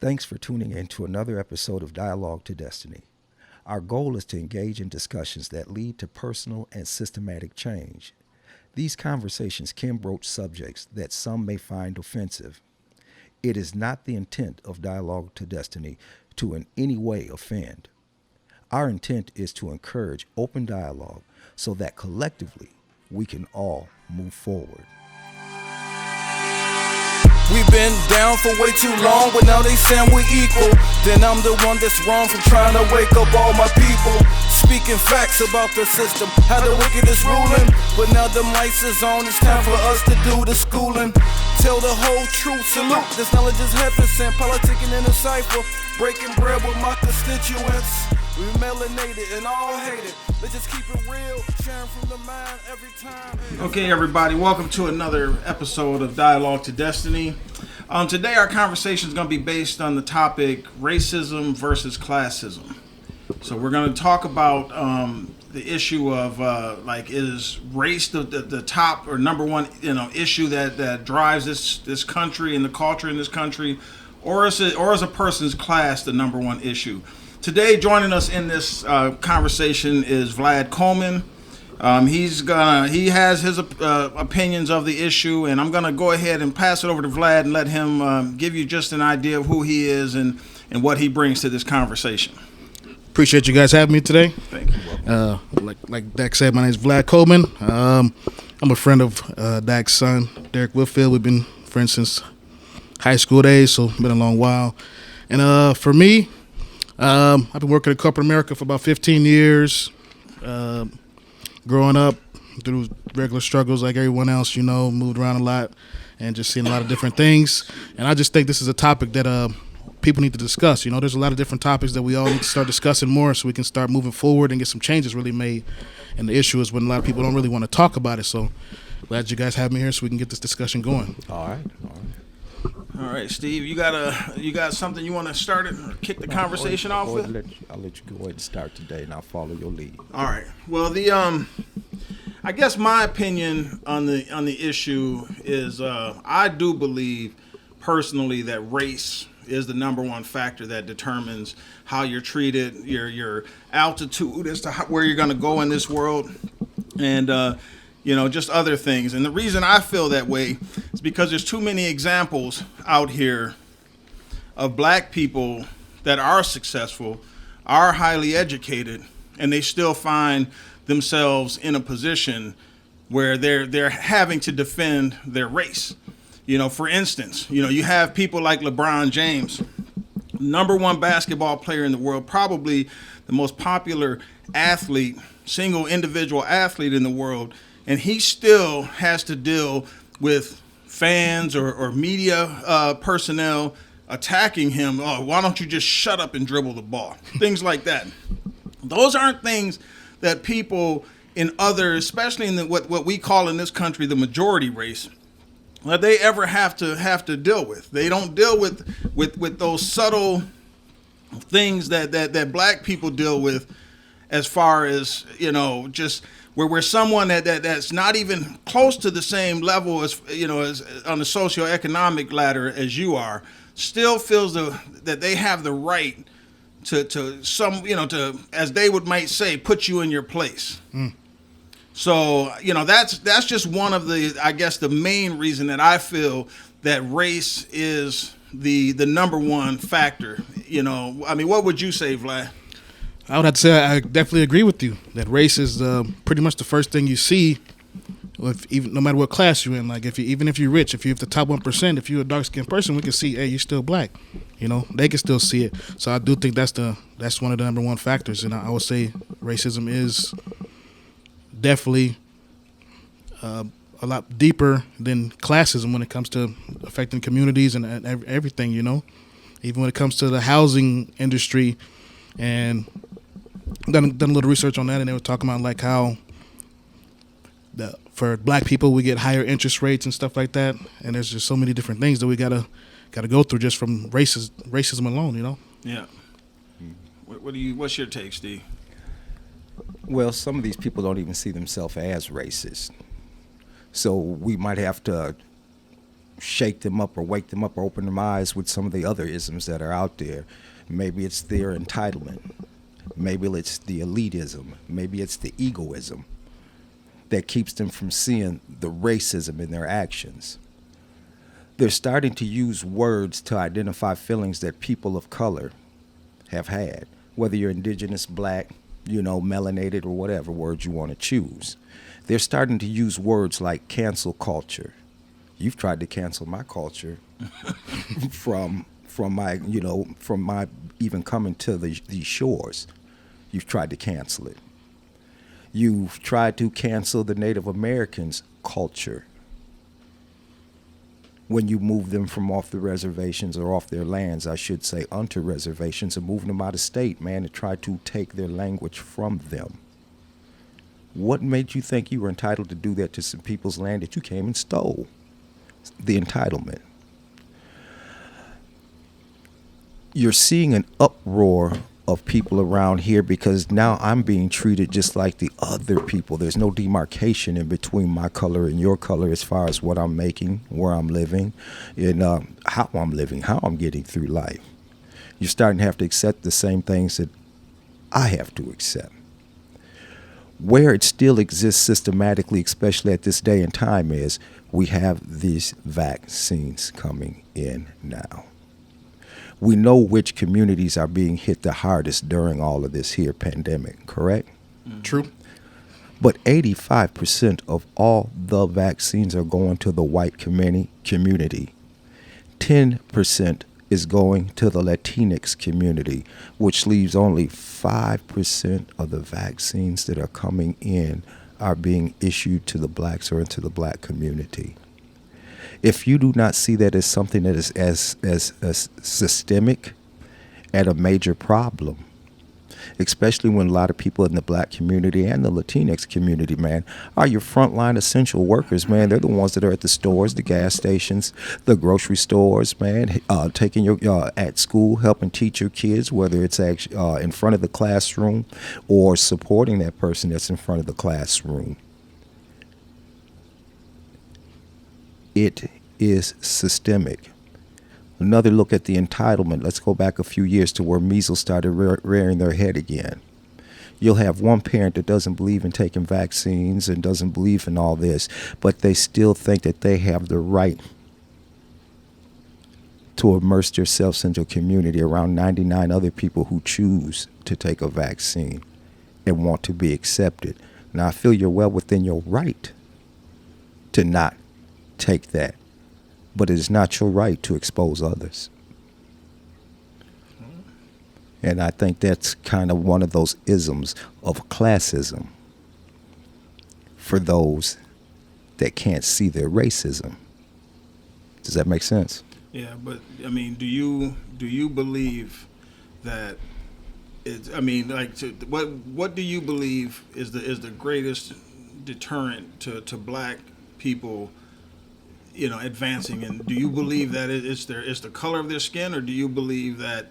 Thanks for tuning in to another episode of Dialogue to Destiny. Our goal is to engage in discussions that lead to personal and systematic change. These conversations can broach subjects that some may find offensive. It is not the intent of Dialogue to Destiny to in any way offend. Our intent is to encourage open dialogue so that collectively we can all move forward. We've been down for way too long, but now they saying we're equal. Then I'm the one that's wrong for trying to wake up all my people. Speaking facts about the system, how the wicked is ruling. But now the mics is on, it's time for us to do the schooling. Tell the whole truth, salute, this knowledge is heaven sent. Politicking in a cipher, breaking bread with my constituents. We melanated and all hated. Let's just keep it real, sharing from the mind every time. Okay, everybody, welcome to another episode of Dialogue to Destiny. Today, our conversation is going to be based on the topic racism versus classism. So we're going to talk about the issue of is race the top or number one issue that drives this country and the culture in this country, or is a person's class the number one issue? Today, joining us in this conversation is Vlad Coleman. He has his opinions of the issue, and I'm gonna go ahead and pass it over to Vlad and let him give you just an idea of who he is and what he brings to this conversation. Appreciate you guys having me today. Thank you. Like Dack said, my name is Vlad Coleman. I'm a friend of Dack's son, Derek Whitfield. We've been friends since high school days, so been a long while. And for me, I've been working in corporate America for about 15 years. Growing up through regular struggles like everyone else, moved around a lot and just seen a lot of different things. And I just think this is a topic that people need to discuss. There's a lot of different topics that we all need to start discussing more so we can start moving forward and get some changes really made. And the issue is when a lot of people don't really want to talk about it. So glad you guys have me here so we can get this discussion going. All right. All right, Steve, you got something you want to start it or kick the conversation off with? I'll let you go ahead and start today, and I'll follow your lead. All right. Well, I guess my opinion on the issue is I do believe personally that race is the number one factor that determines how you're treated, your altitude as to where you're going to go in this world, and just other things. And the reason I feel that way is because there's too many examples out here of black people that are successful, are highly educated, and they still find themselves in a position where they're having to defend their race. For instance, you have people like LeBron James, number one basketball player in the world, probably the most popular athlete, single individual athlete in the world, and he still has to deal with fans or media personnel attacking him. Oh, why don't you just shut up and dribble the ball? Things like that. Those aren't things that people in other, especially in what we call in this country the majority race, that they ever have to deal with. They don't deal with those subtle things that black people deal with, as far as just where we're someone that's not even close to the same level as as on the socioeconomic ladder as you are, still feels that they have the right to some to, as they might say, put you in your place. So that's just one of the, I guess, the main reason that I feel that race is the number one factor. What would you say, Vlad? I would have to say I definitely agree with you that race is pretty much the first thing you see, no matter what class you're in. Like even if you're rich, if you're the top 1%, if you're a dark-skinned person, we can see, hey, you're still black. They can still see it. So I do think that's one of the number one factors, and I would say racism is definitely a lot deeper than classism when it comes to affecting communities and everything. Even when it comes to the housing industry, and done a little research on that, and they were talking about like how for black people we get higher interest rates and stuff like that, and there's just so many different things that we gotta go through just from racism alone. Yeah. What's your take, Steve? Well, some of these people don't even see themselves as racist, so we might have to shake them up or wake them up or open their eyes with some of the other isms that are out there. Maybe it's their entitlement. Maybe it's the elitism. Maybe it's the egoism that keeps them from seeing the racism in their actions. They're starting to use words to identify feelings that people of color have had, whether you're indigenous, black, melanated, or whatever words you want to choose. They're starting to use words like cancel culture. You've tried to cancel my culture from my even coming to these shores. You've tried to cancel it. You've tried to cancel the Native Americans' culture when you move them from off the reservations, or off their lands, I should say, onto reservations, and moving them out of state, man, to try to take their language from them. What made you think you were entitled to do that to some people's land that you came and stole? The entitlement. You're seeing an uproar of people around here because now I'm being treated just like the other people. There's no demarcation in between my color and your color as far as what I'm making, where I'm living, and how I'm living, how I'm getting through life. You're starting to have to accept the same things that I have to accept. Where it still exists systematically, especially at this day and time, is we have these vaccines coming in now. We know which communities are being hit the hardest during all of this here pandemic, correct? True. But 85% of all the vaccines are going to the white community. 10% is going to the Latinx community, which leaves only 5% of the vaccines that are coming in are being issued to the blacks or into the black community. If you do not see that as something that is as systemic and a major problem, especially when a lot of people in the black community and the Latinx community, man, are your frontline essential workers, man. They're the ones that are at the stores, the gas stations, the grocery stores, man, taking your at school, helping teach your kids, whether it's actually in front of the classroom or supporting that person that's in front of the classroom. It is systemic. Another look at the entitlement. Let's go back a few years to where measles started rearing their head again. You'll have one parent that doesn't believe in taking vaccines and doesn't believe in all this, but they still think that they have the right to immerse themselves into a community around 99 other people who choose to take a vaccine and want to be accepted. Now, I feel you're well within your right to not take that, but it is not your right to expose others. And I think that's kind of one of those isms of classism for those that can't see their racism. Does that make sense? Yeah, but I mean, do you believe that it's? I mean, like, what do you believe is the greatest deterrent to black people, advancing? And do you believe that it's the color of their skin, or do you believe that,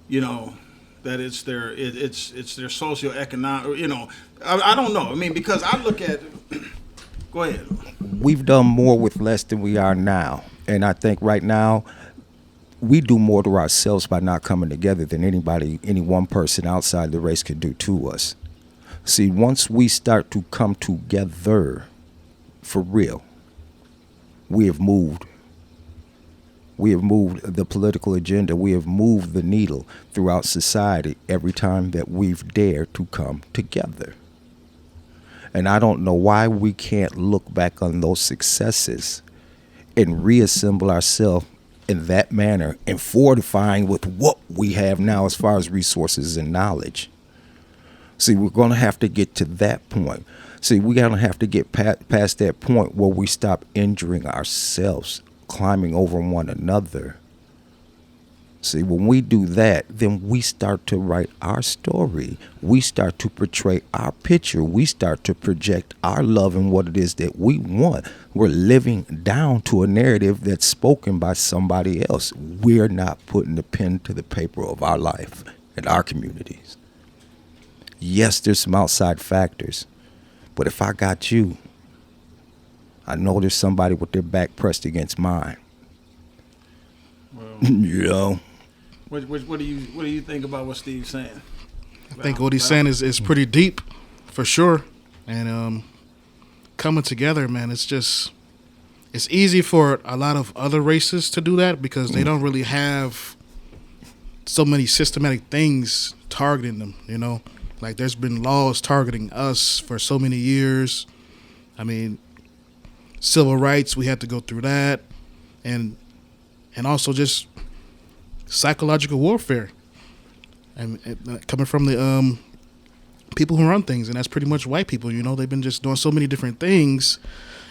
that it's their socioeconomic? I don't know. I mean, because I look at. Go ahead. We've done more with less than we are now, and I think right now we do more to ourselves by not coming together than any one person outside the race could do to us. See, once we start to come together for real, we have moved. We have moved the political agenda. We have moved the needle throughout society every time that we've dared to come together. And I don't know why we can't look back on those successes and reassemble ourselves in that manner and fortifying with what we have now as far as resources and knowledge. See, we're going to have to get to that point. See, we're going to have to get past that point where we stop injuring ourselves, climbing over one another. See, when we do that, then we start to write our story. We start to portray our picture. We start to project our love and what it is that we want. We're living down to a narrative that's spoken by somebody else. We're not putting the pen to the paper of our life and our communities. Yes, there's some outside factors, but if I got you, I know there's somebody with their back pressed against mine. You know, what do you think about what Steve's saying? I think what he's saying is pretty deep, for sure. And coming together, man, it's easy for a lot of other races to do that because they don't really have so many systematic things targeting them, you know? Like, there's been laws targeting us for so many years. I mean, civil rights, we had to go through that. And also just psychological warfare. And coming from the people who run things, and that's pretty much white people, you know? They've been just doing so many different things.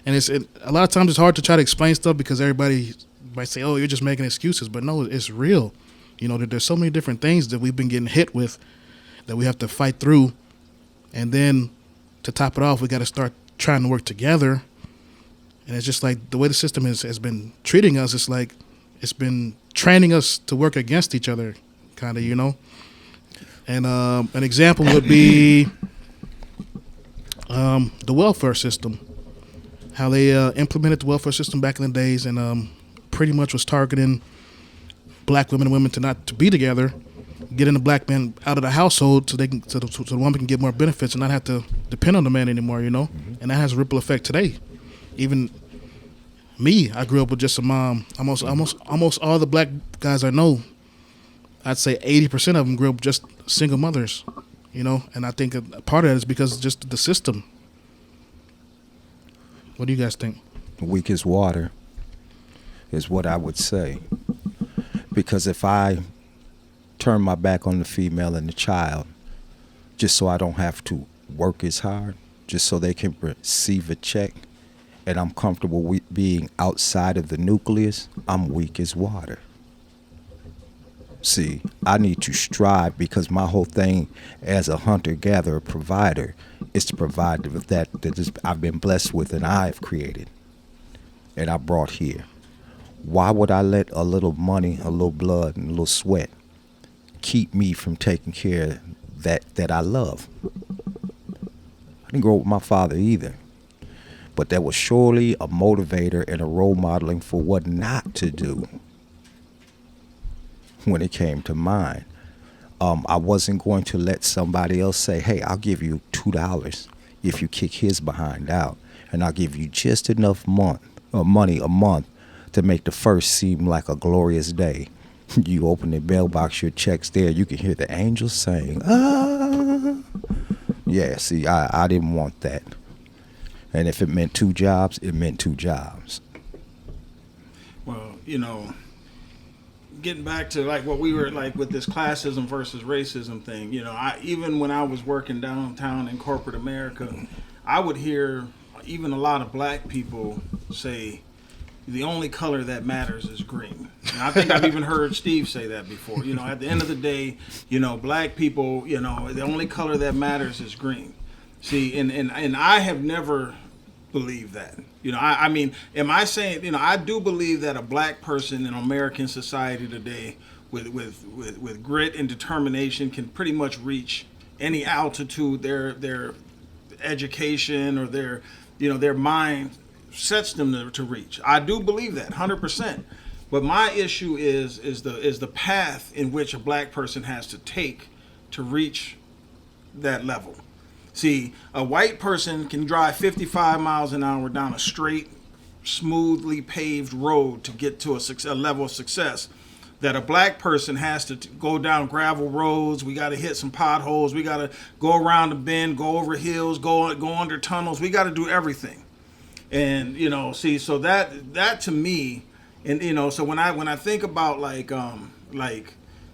And a lot of times it's hard to try to explain stuff because everybody might say, oh, you're just making excuses. But no, it's real. You know, there's so many different things that we've been getting hit with that we have to fight through. And then to top it off, we got to start trying to work together. And it's just like the way the system has been treating us, it's like it's been training us to work against each other, kind of, you know. And an example would be the welfare system. How they implemented the welfare system back in the days, and pretty much was targeting black women and women to be together, getting the black men out of the household so the woman can get more benefits and not have to depend on the man anymore, you know. And that has a ripple effect today. Even me, I grew up with just a mom. Almost all the black guys I know, I'd say 80% of them grew up just single mothers, you know. And I think a part of that is because just the system. What do you guys think? Weak as water is what I would say. Because if I turn my back on the female and the child just so I don't have to work as hard, just so they can receive a check, and I'm comfortable with being outside of the nucleus, I'm weak as water. See, I need to strive because my whole thing as a hunter-gatherer provider is to provide that I've been blessed with and I've created and I brought here. Why would I let a little money, a little blood, and a little sweat keep me from taking care of that I love? I didn't grow up with my father either, but that was surely a motivator and a role modeling for what not to do. When it came to mine, I wasn't going to let somebody else say, hey, I'll give you $2 if you kick his behind out, and I'll give you just enough money a month to make the first seem like a glorious day. You open the mailbox, your check's there, you can hear the angels saying, ah. Yeah, see, I didn't want that. And if it meant 2 jobs, it meant 2 jobs. Well, you know, getting back to like what we were like with this classism versus racism thing, you know, even when I was working downtown in corporate America, I would hear even a lot of black people say the only color that matters is green. And I think I've even heard Steve say that before. You know, at the end of the day, you know, black people, you know, the only color that matters is green. See, and I have never believed that. You know, I mean, am I saying, you know, I do believe that a black person in American society today with grit and determination can pretty much reach any altitude their education or their mind sets them to reach. I do believe that 100%. But my issue is the path in which a black person has to take to reach that level. See, a white person can drive 55 miles an hour down a straight, smoothly paved road to get to a level of success. That a black person has to go down gravel roads. We got to hit some potholes. We got to go around the bend, go over hills, go under tunnels. We got to do everything. And you know, see, so that to me, and you know, so when I think about like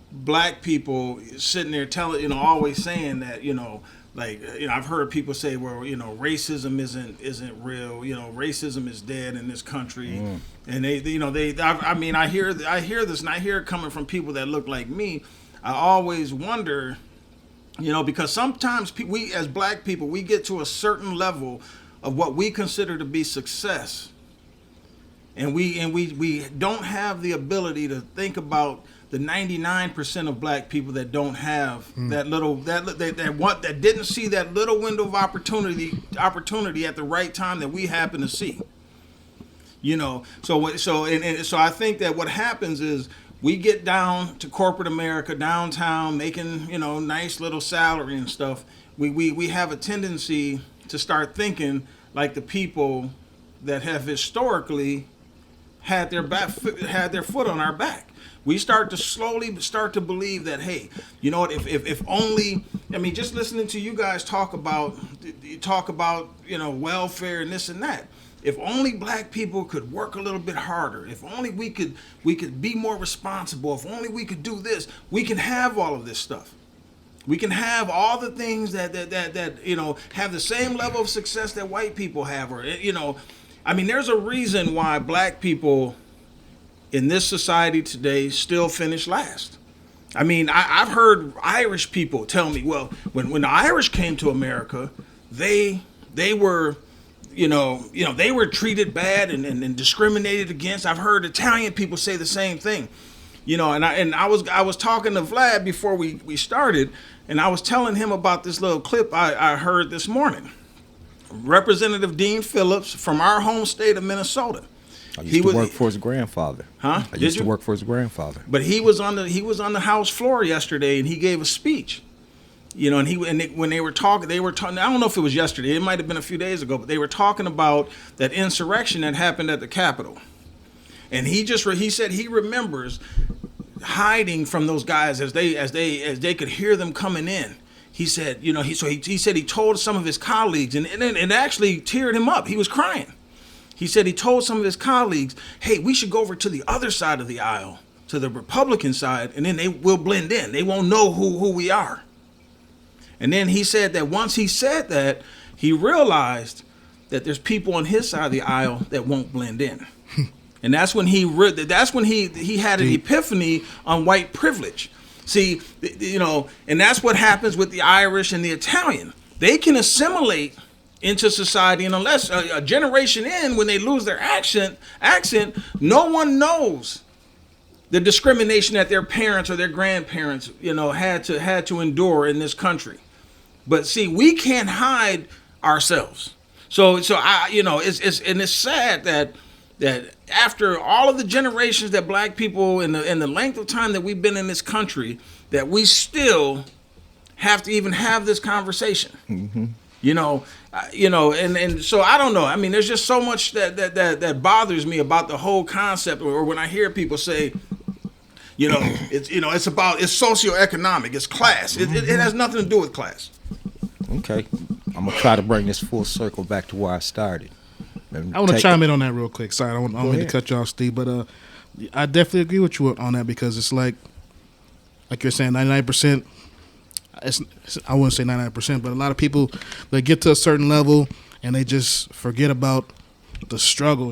black people sitting there telling, you know, always saying that, you know, like, you know, I've heard people say, well, you know, racism isn't real. You know, racism is dead in this country. And I hear this, and I hear it coming from people that look like me. I always wonder, you know, because sometimes we as black people, we get to a certain level of what we consider to be success, and we don't have the ability to think about the 99% of black people that don't have that didn't see that little window of opportunity at the right time that we happen to see. You know, so I think that what happens is we get down to corporate America, downtown, making, nice little salary and stuff, we have a tendency to start thinking like the people that have historically had their foot on our back. We start to slowly believe that, hey, you know what, if only, just listening to you guys talk about welfare and this and that. If only black people could work a little bit harder, if only we could be more responsible, if only we could do this, we can have all of this stuff. We can have all the things that have the same level of success that white people have, or there's a reason why black people in this society today still finish last. I've heard Irish people tell me, well, when the Irish came to America, they were they were treated bad and discriminated against. I've heard Italian people say the same thing. I was talking to Vlad before we started, and I was telling him about this little clip I heard this morning. Representative Dean Phillips from our home state of Minnesota. I used to work for his grandfather. Huh? I used to work for his grandfather. But he was on the House floor yesterday, and he gave a speech. When they were talking. I don't know if it was yesterday. It might have been a few days ago, but they were talking about that insurrection that happened at the Capitol. And he said he remembers hiding from those guys as they could hear them coming in. He said, he said he told some of his colleagues, and it actually teared him up. He was crying. He said he told some of his colleagues, hey, we should go over to the other side of the aisle, to the Republican side, and then they will blend in. They won't know who we are. And then he said that once he said that, he realized that there's people on his side of the aisle that won't blend in. And that's when he had an epiphany on white privilege. See, and that's what happens with the Irish and the Italian. They can assimilate into society, and unless a generation in, when they lose their accent, no one knows the discrimination that their parents or their grandparents, had to endure in this country. But see, we can't hide ourselves. So it's sad that after all of the generations that black people and the length of time that we've been in this country, that we still have to even have this conversation. Mm-hmm. And so I don't know. There's just so much that bothers me about the whole concept, or when I hear people say, it's socioeconomic, it's class. It has nothing to do with class. Okay, I'm gonna try to bring this full circle back to where I started. I want to chime in on that real quick. Sorry, I don't mean to cut you off, Steve, but I definitely agree with you on that, because it's like you're saying, 99%. I wouldn't say 99%, but a lot of people, they get to a certain level and they just forget about the struggle.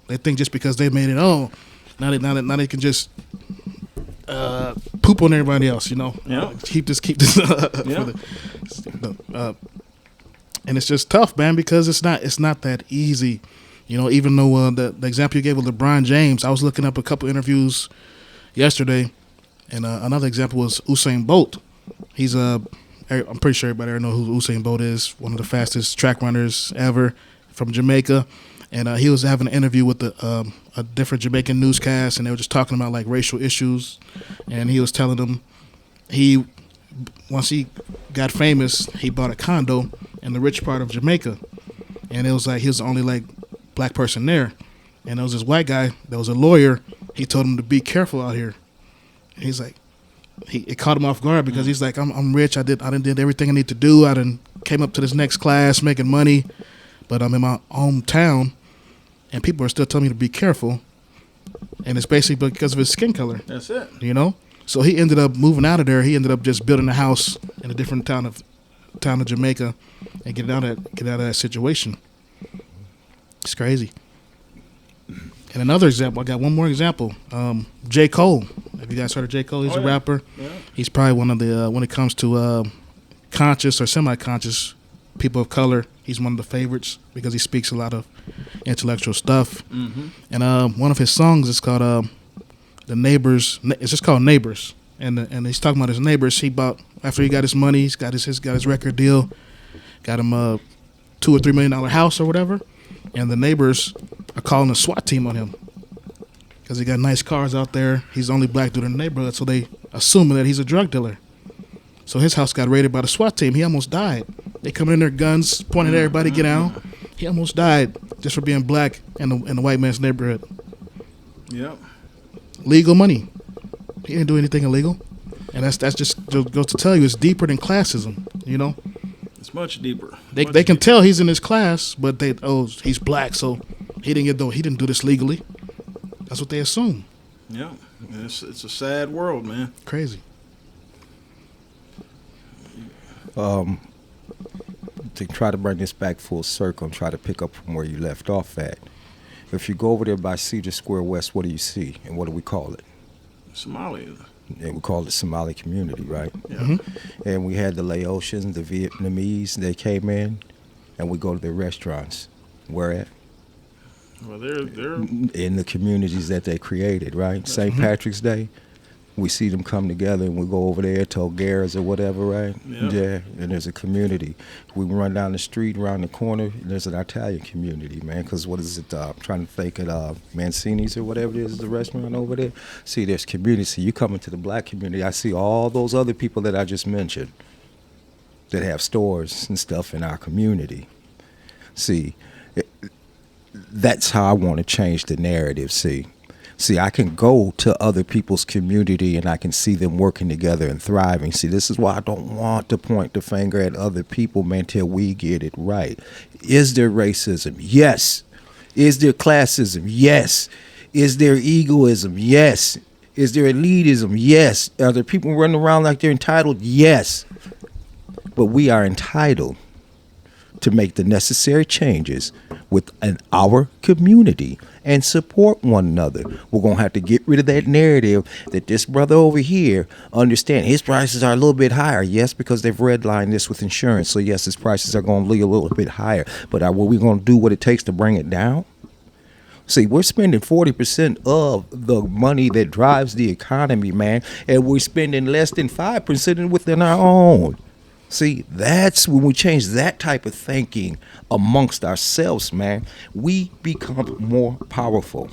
They think just because they made it, now they can just poop on everybody else. Yeah. Keep this. Yeah. And it's just tough, man, because it's not that easy. Even though the example you gave with LeBron James, I was looking up a couple interviews yesterday, and another example was Usain Bolt. He's I'm pretty sure everybody already know who Usain Bolt is, one of the fastest track runners ever from Jamaica. And he was having an interview with a different Jamaican newscast, and they were just talking about like racial issues. And he was telling them once he got famous, he bought a condo in the rich part of Jamaica. And it was like he was the only like black person there. And there was this white guy that was a lawyer. He told him to be careful out here. And he's like, it caught him off guard, because he's like, I'm rich. I did everything I need to do. I done came up to this next class making money, but I'm in my hometown, and people are still telling me to be careful. And it's basically because of his skin color. That's it. So he ended up moving out of there. He ended up just building a house in a different town of Jamaica, and get out of that situation. It's crazy. And another example, I got one more example. J. Cole. Have you guys heard of J. Cole? He's a rapper. Yeah. He's probably one of the, when it comes to conscious or semi-conscious people of color, he's one of the favorites, because he speaks a lot of intellectual stuff. Mm-hmm. And one of his songs is called The Neighbors. It's just called Neighbors. And he's talking about his neighbors. After he got his money, he's got his record deal, got him a $2 or $3 million house or whatever. And the neighbors are calling a SWAT team on him. because he got nice cars out there. He's the only black dude in the neighborhood, so they assuming that he's a drug dealer. So his house got raided by the SWAT team. He almost died. They coming in their guns, pointing at everybody, get out. He almost died just for being black in the white man's neighborhood. Yep. Legal money. He didn't do anything illegal. And that's just goes to tell you it's deeper than classism, you know? It's much deeper. They can tell he's in his class, but he's black, so he didn't do this legally. That's what they assume. Yeah. It's a sad world, man. Crazy. To try to bring this back full circle and try to pick up from where you left off at. If you go over there by Cedar Square West, what do you see? And what do we call it? Somalia. And we call it Somali community, right? Yeah. Mm-hmm. And we had the Laotians, the Vietnamese, they came in, and we go to their restaurants. Where at? Well, they're In the communities that they created, right? St. Patrick's Day, we see them come together and we go over there to O'Gara's or whatever, right? Yeah. And there's a community. We run down the street, around the corner, and there's an Italian community, man, because what is it? I'm trying to think of Mancini's or whatever it is, the restaurant over there. See, there's community. So you come into the black community, I see all those other people that I just mentioned that have stores and stuff in our community. See, that's how I want to change the narrative, See, I can go to other people's community and I can see them working together and thriving. See, this is why I don't want to point the finger at other people, man, till we get it right. Is there racism? Yes. Is there classism? Yes. Is there egoism? Yes. Is there elitism? Yes. Are there people running around like they're entitled? Yes. But we are entitled to make the necessary changes within our community and support one another. We're going to have to get rid of that narrative that this brother over here understand his prices are a little bit higher. Yes, because they've redlined this with insurance. So yes, his prices are going to be a little bit higher. But are we going to do what it takes to bring it down? See, we're spending 40% of the money that drives the economy, man, and we're spending less than 5% within our own. See, that's when we change that type of thinking amongst ourselves, man, we become more powerful.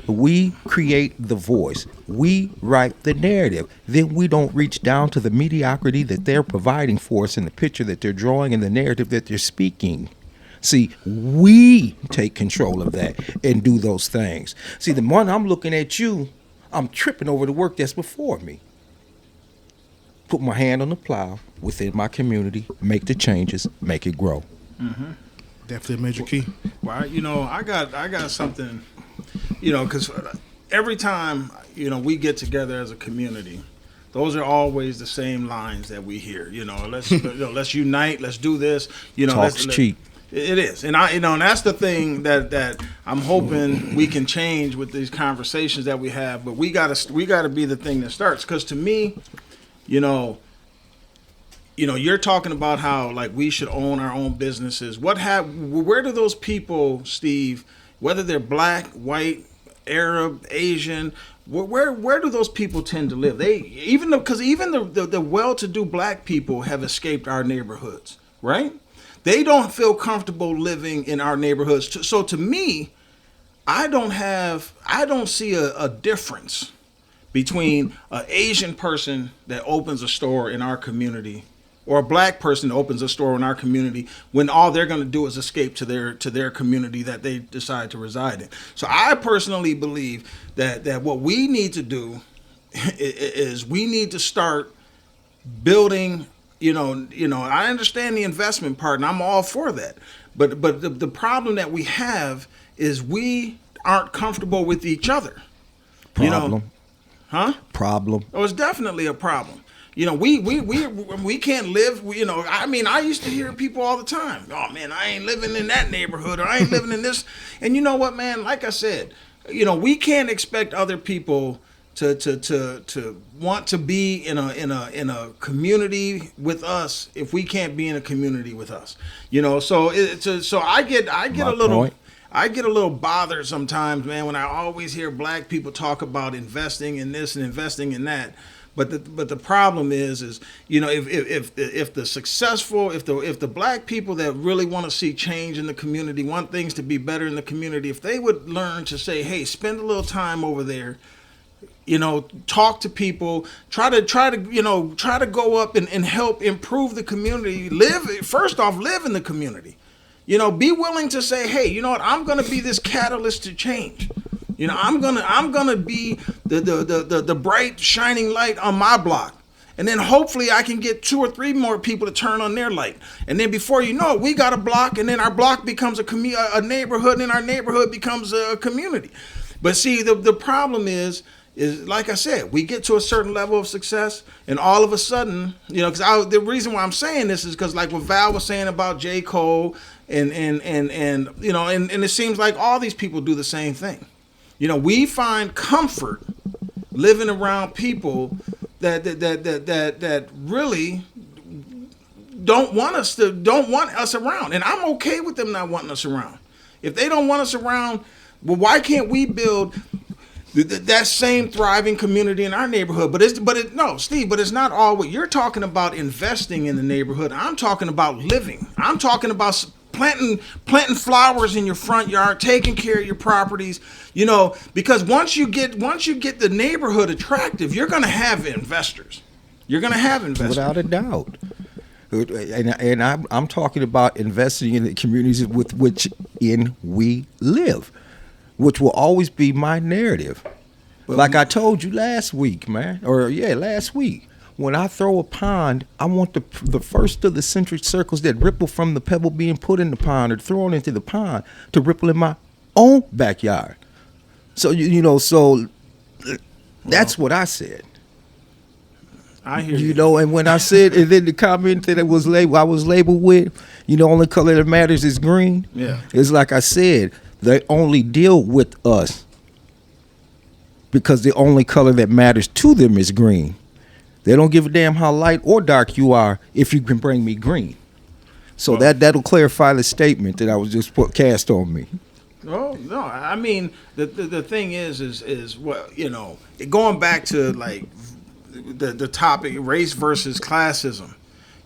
We create the voice. We write the narrative. Then we don't reach down to the mediocrity that they're providing for us in the picture that they're drawing and the narrative that they're speaking. See, we take control of that and do those things. See, the moment I'm looking at you, I'm tripping over the work that's before me. Put my hand on the plow within my community, make the changes, make it grow. Mm-hmm. Definitely a major key. Well, I got something, because every time, we get together as a community, those are always the same lines that we hear. Let's unite, let's do this. Talk's cheap. It is, and and that's the thing that I'm hoping we can change with these conversations that we have. But we gotta be the thing that starts, because to me, you're talking about how like we should own our own businesses. Where do those people, Steve, whether they're black, white, Arab, Asian, where do those people tend to live? Because the well-to-do black people have escaped our neighborhoods, right? They don't feel comfortable living in our neighborhoods. So to me, I don't see a difference between an Asian person that opens a store in our community or a black person that opens a store in our community when all they're going to do is escape to their community that they decide to reside in. So I personally believe that what we need to do is we need to start building. I understand the investment part, and I'm all for that. But the problem that we have is we aren't comfortable with each other. Problem. Huh? Problem. Oh, it's definitely a problem. We can't live. I used to hear people all the time. Oh man, I ain't living in that neighborhood, or I ain't living in this. And you know what, man? Like I said, we can't expect other people to want to be in a community with us if we can't be in a community with us. So I get a little. Point. I get a little bothered sometimes, man, when I always hear black people talk about investing in this and investing in that. But the problem is you know, if the successful, if the black people that really want to see change in the community, want things to be better in the community, if they would learn to say, hey, spend a little time over there, you know, talk to people, try to go up and help improve the community, live in the community. You know, be willing to say, hey, you know what, I'm gonna be this catalyst to change. You know, I'm gonna be the bright shining light on my block. And then hopefully I can get 2 or 3 more people to turn on their light. And then before you know it, we got a block, and then our block becomes a neighborhood, and then our neighborhood becomes a community. But see, the problem is like I said, we get to a certain level of success, and all of a sudden, you know, because the reason why I'm saying this is because, like what Val was saying about J. Cole, and you know, and it seems like all these people do the same thing. You know, we find comfort living around people that really don't want us around, and I'm okay with them not wanting us around. If they don't want us around, well, why can't we build that same thriving community in our neighborhood? No, Steve, but it's not all what you're talking about. Investing in the neighborhood. I'm talking about living. I'm talking about planting flowers in your front yard, taking care of your properties. You know, because once you get the neighborhood attractive, you're going to have investors. Without a doubt. And I'm talking about investing in the communities with which we live, which will always be my narrative. But like I told you last week, last week, when I throw a pond, I want the first of the centric circles that ripple from the pebble being put in the pond or thrown into the pond to ripple in my own backyard. So, that's what I said. I hear you. You know, and when I said, and then the comment that I was labeled with, you know, only color that matters is green. Yeah. It's like I said, they only deal with us because the only color that matters to them is green. They don't give a damn how light or dark you are if you can bring me green. So that'll clarify the statement that I was just cast on me. Oh no! I mean, the thing is what, you know, going back to like the topic, race versus classism.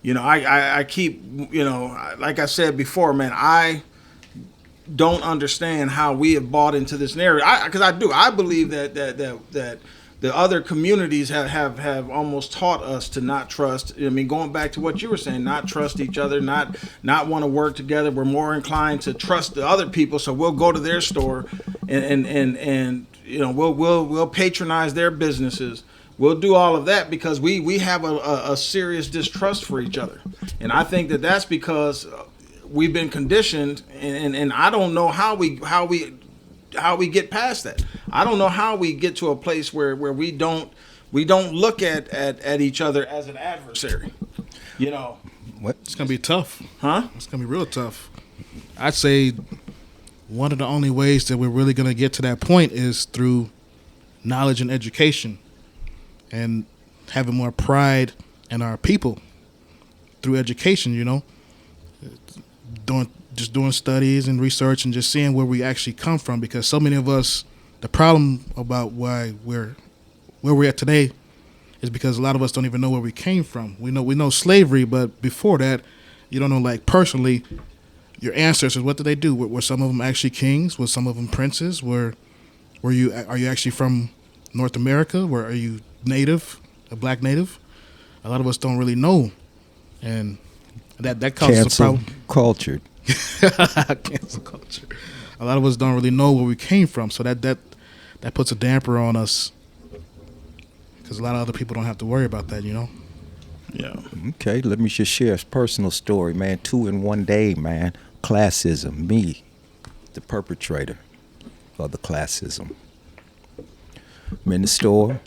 You know, I keep, you know, like I said before, man, I don't understand how we have bought into this narrative. Because I believe that the other communities have almost taught us to not trust. I mean, going back to what you were saying, not trust each other, not want to work together. We're more inclined to trust the other people, so we'll go to their store and you know, we'll patronize their businesses. We'll do all of that because we have a serious distrust for each other, and I think that's because we've been conditioned, and I don't know how we get past that. I don't know how we get to a place where we don't look at each other as an adversary. You know, what? It's gonna be tough, huh? It's gonna be real tough. I'd say one of the only ways that we're really gonna get to that point is through knowledge and education, and having more pride in our people through education. You know, doing studies and research and just seeing where we actually come from, because so many of us, the problem about why where we're at today is because a lot of us don't even know where we came from. We know slavery, but before that, you don't know, like, personally, your ancestors, what did they do? Were some of them actually kings? Were some of them princes? Are you actually from North America? Are you native, a black native? A lot of us don't really know, and that causes a problem. Cultured. Cancel culture. A lot of us don't really know where we came from, so that puts a damper on us, because a lot of other people don't have to worry about that, you know. Yeah. Okay, let me just share a personal story, man. 2 in 1 day, man. Classism. Me, the perpetrator of the classism. I'm in the store.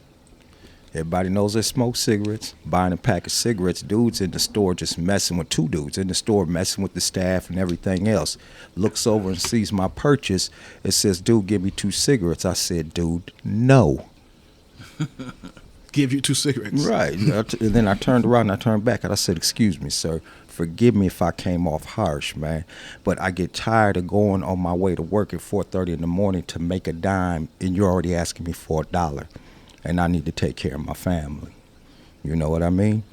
Everybody knows I smoke cigarettes. Buying a pack of cigarettes. Dudes in the store just messing with 2 dudes in the store, messing with the staff and everything else. Looks over and sees my purchase. It says, "Dude, give me 2 cigarettes." I said, "Dude, no." Give you 2 cigarettes. Right. And then I turned around and I turned back and I said, "Excuse me, sir. Forgive me if I came off harsh, man. But I get tired of going on my way to work at 4:30 in the morning to make a dime, and you're already asking me for $1. And I need to take care of my family." You know what I mean?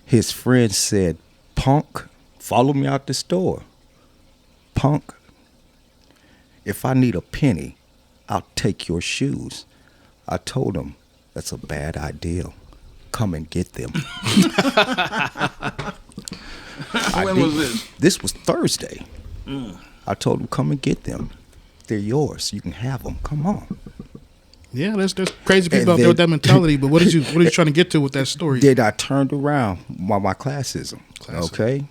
His friend said, "Punk, follow me out the store. Punk, if I need a penny, I'll take your shoes." I told him, "That's a bad idea. Come and get them." When was this? This was Thursday. I told him, "Come and get them. They're yours. You can have them. Come on." Yeah, there's crazy people out there with that mentality. But what are you trying to get to with that story? Then I turned around by my classism. Okay,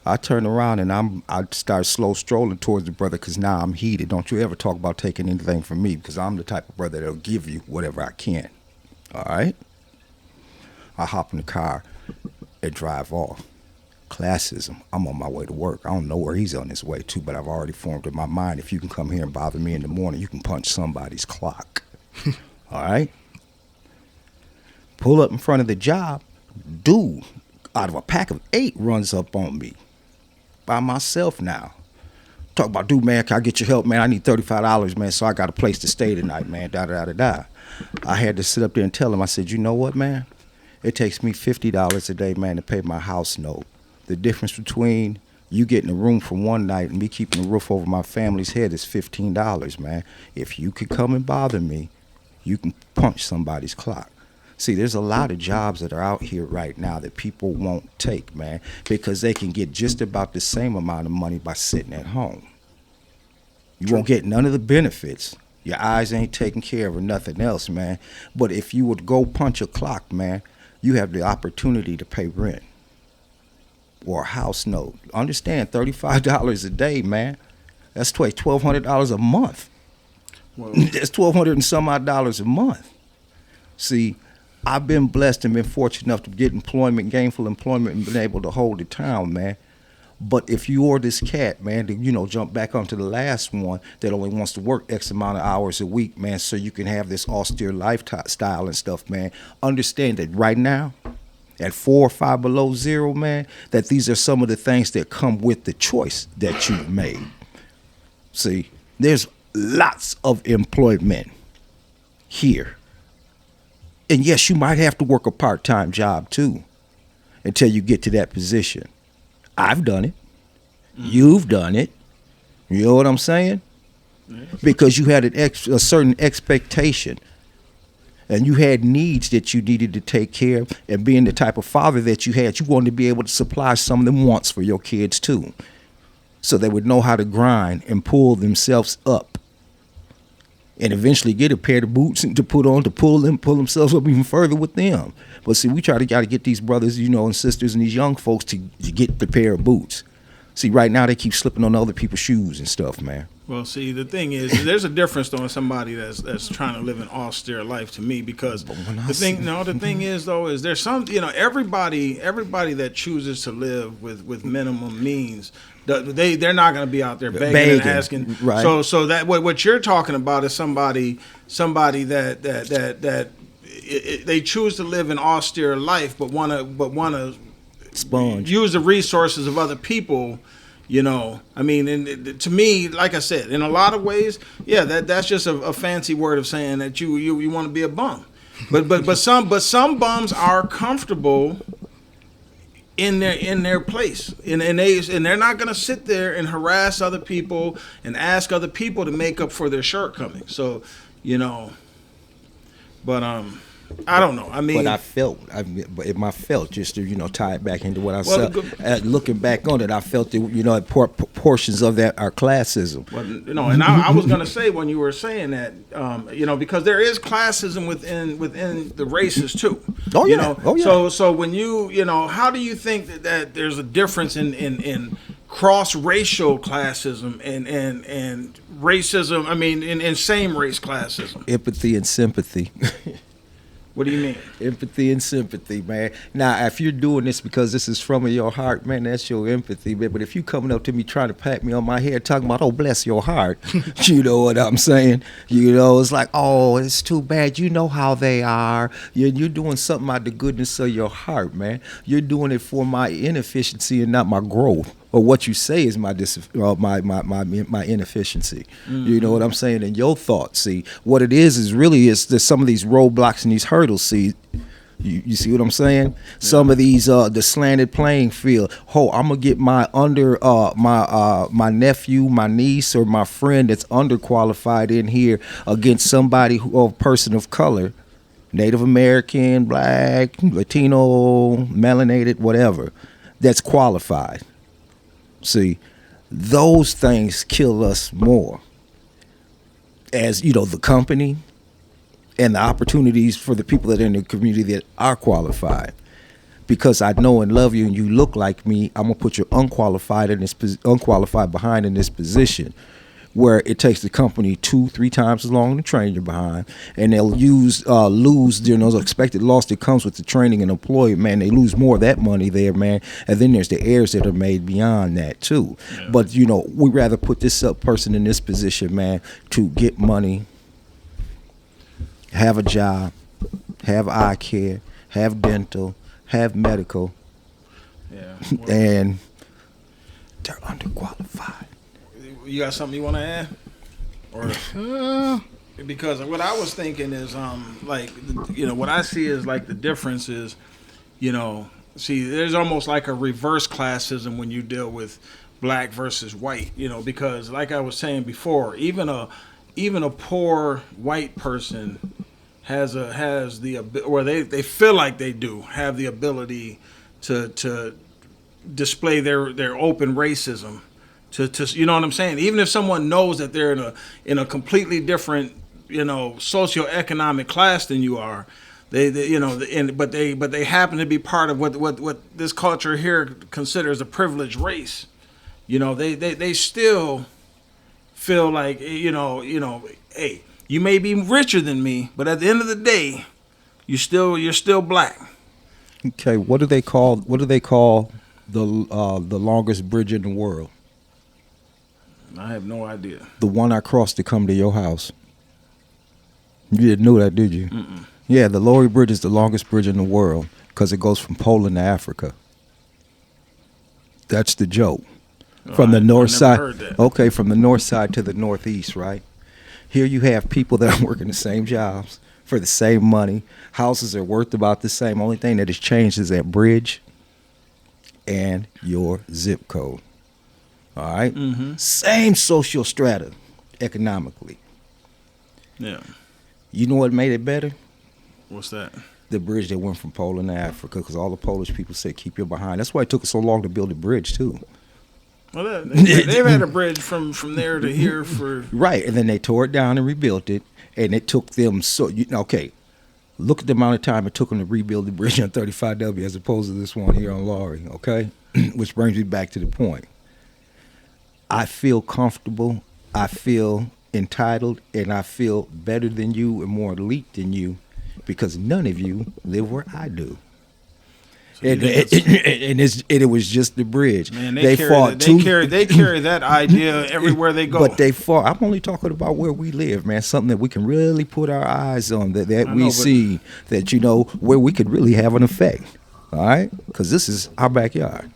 I turned around and I started slow strolling towards the brother because now I'm heated. Don't you ever talk about taking anything from me because I'm the type of brother that'll give you whatever I can. All right. I hop in the car and drive off. Classism. I'm on my way to work. I don't know where he's on his way to, but I've already formed in my mind. If you can come here and bother me in the morning, you can punch somebody's clock. All right? Pull up in front of the job. Dude, out of a pack of 8, runs up on me. By myself now. Talk about, "Dude, man, can I get your help, man? I need $35, man, so I got a place to stay tonight, man." Da-da-da-da-da. I had to sit up there and tell him, I said, "You know what, man? It takes me $50 a day, man, to pay my house note. The difference between you getting a room for one night and me keeping a roof over my family's head is $15, man. If you could come and bother me, you can punch somebody's clock." See, there's a lot of jobs that are out here right now that people won't take, man, because they can get just about the same amount of money by sitting at home. You won't get none of the benefits. Your eyes ain't taken care of or nothing else, man. But if you would go punch a clock, man, you have the opportunity to pay rent or a house note. Understand, $35 a day, man. That's $1,200 a month. Well, That's $1,200 and some odd dollars a month. See, I've been blessed and been fortunate enough to get employment, gainful employment, and been able to hold it down, man. But if you are this cat, man, to, jump back onto the last one that only wants to work X amount of hours a week, man, so you can have this austere lifestyle and stuff, man, understand that right now, at 4 or 5 below zero, man, that these are some of the things that come with the choice that you've made. See, there's lots of employment here. And yes, you might have to work a part-time job too until you get to that position. I've done it. You've done it. You know what I'm saying? Because you had a certain expectation and you had needs that you needed to take care of, and being the type of father that you had, you wanted to be able to supply some of them wants for your kids too, so they would know how to grind and pull themselves up and eventually get a pair of boots to put on to pull themselves up even further with them. But see, we gotta get these brothers, and sisters and these young folks to get the pair of boots. See, right now they keep slipping on other people's shoes and stuff, man. Well, see, the thing is, there's a difference though in somebody that's trying to live an austere life to me, because the thing is though is there's some, everybody that chooses to live with minimum means, they're not going to be out there begging and asking. Right. So that what you're talking about is somebody that they choose to live an austere life, but want to sponge, use the resources of other people. I mean, and to me, like I said, in a lot of ways, yeah, that's just a fancy word of saying that you want to be a bum. But some bums are comfortable in their place, and they're not going to sit there and harass other people and ask other people to make up for their shortcomings. So, but I don't know. I mean, but I felt just to tie it back into what I said. Looking back on it, I felt that portions of that are classism. Well, and I was going to say when you were saying that, because there is classism within the races too. Oh yeah. Oh yeah. So when how do you think that there's a difference in cross-racial classism and racism? I mean, in same race classism. Empathy and sympathy. What do you mean? Empathy and sympathy, man. Now, if you're doing this because this is from your heart, man, that's your empathy, man. But if you coming up to me trying to pat me on my head talking about, oh, bless your heart, you know what I'm saying? It's like, oh, it's too bad. You know how they are. You're doing something out of the goodness of your heart, man. You're doing it for my inefficiency and not my growth. Or what you say is my inefficiency. Mm-hmm. You know what I'm saying? And your thoughts, see, what it is really is there's some of these roadblocks and these hurdles, see, You see what I'm saying? Some of these the slanted playing field. I'm gonna get my my nephew, my niece, or my friend that's underqualified in here against somebody or person of color, Native American, Black, Latino, melanated, whatever, that's qualified. See, those things kill us more. As you know, the company and the opportunities for the people that are in the community that are qualified. Because I know and love you and you look like me, I'm gonna put you unqualified behind in this position, where it takes the company 2-3 times as long to train you behind, and they'll lose during those expected loss that comes with the training and employment. Man, they lose more of that money there, man. And then there's the errors that are made beyond that too. Yeah. But we rather put this person in this position, man, to get money, have a job, have eye care, have dental, have medical, and they're underqualified. You got something you want to add? Or because what I was thinking is what I see is like the difference is, see, there's almost like a reverse classism when you deal with black versus white, because like I was saying before, even a poor white person has the or they feel like they do have the ability to display their open racism, to you know what I'm saying. Even if someone knows that they're in a completely different socioeconomic class than you are, but they happen to be part of what this culture here considers a privileged race. They still feel like hey, you may be richer than me, but at the end of the day, you're still black. Okay, what do they call the longest bridge in the world? I have no idea. The one I crossed to come to your house. You didn't know that, did you? Mm-mm. Yeah, the Lowry Bridge is the longest bridge in the world because it goes from Poland to Africa. That's the joke. From the north side. Okay, from the north side to the northeast, right? Here you have people that are working the same jobs for the same money. Houses are worth about the same. Only thing that has changed is that bridge and your zip code. All right? Mm-hmm. Same social strata economically. Yeah. You know what made it better? What's that? The bridge that went from Poland to Africa, because all the Polish people said, keep your behind. That's why it took us so long to build the bridge, too. Well, they've had a bridge from there to here for... Right, and then they tore it down and rebuilt it, and it took them look at the amount of time it took them to rebuild the bridge on 35W as opposed to this one here on Lowry, okay? Which brings me back to the point. I feel comfortable, I feel entitled, and I feel better than you and more elite than you because none of you live where I do. So it was just the bridge. Man, they carry that idea everywhere they go. But they fought. I'm only talking about where we live, man. Something that we can really put our eyes on, see that where we could really have an effect. All right, because this is our backyard.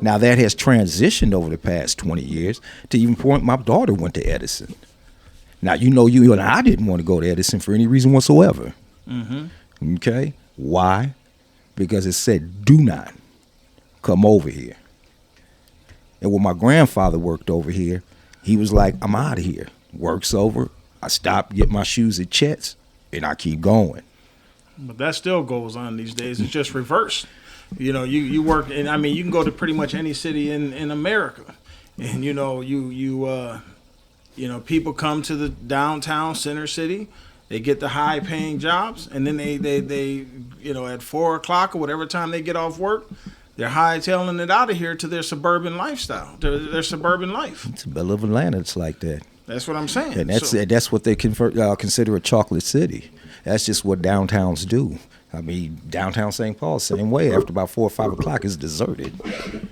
Now that has transitioned over the past 20 years to even point. My daughter went to Edison. Now you and I didn't want to go to Edison for any reason whatsoever. Mm-hmm. Okay, why? Because it said, do not come over here. And when my grandfather worked over here, he was like, I'm out of here. Work's over. I stop, get my shoes at Chet's, and I keep going. But that still goes on these days. It's just reversed. You work, and I mean, you can go to pretty much any city in America. And, people come to the downtown center city. They get the high-paying jobs, and then they at 4 o'clock or whatever time they get off work, they're hightailing it out of here to their suburban lifestyle, to their suburban life. It's a bit of Atlanta. It's like that. That's what I'm saying. And that's what they consider a chocolate city. That's just what downtowns do. I mean, downtown St. Paul, same way. After about 4 or 5 o'clock, it's deserted,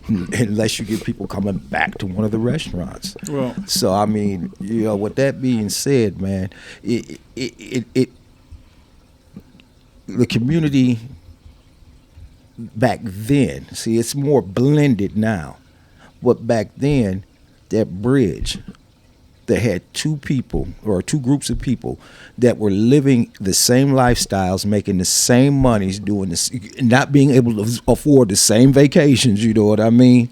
unless you get people coming back to one of the restaurants. Well, so I mean, with that being said, man, the community back then. See, it's more blended now, but back then, that bridge that had two people or two groups of people that were living the same lifestyles, making the same monies, doing this, not being able to afford the same vacations, you know what I mean,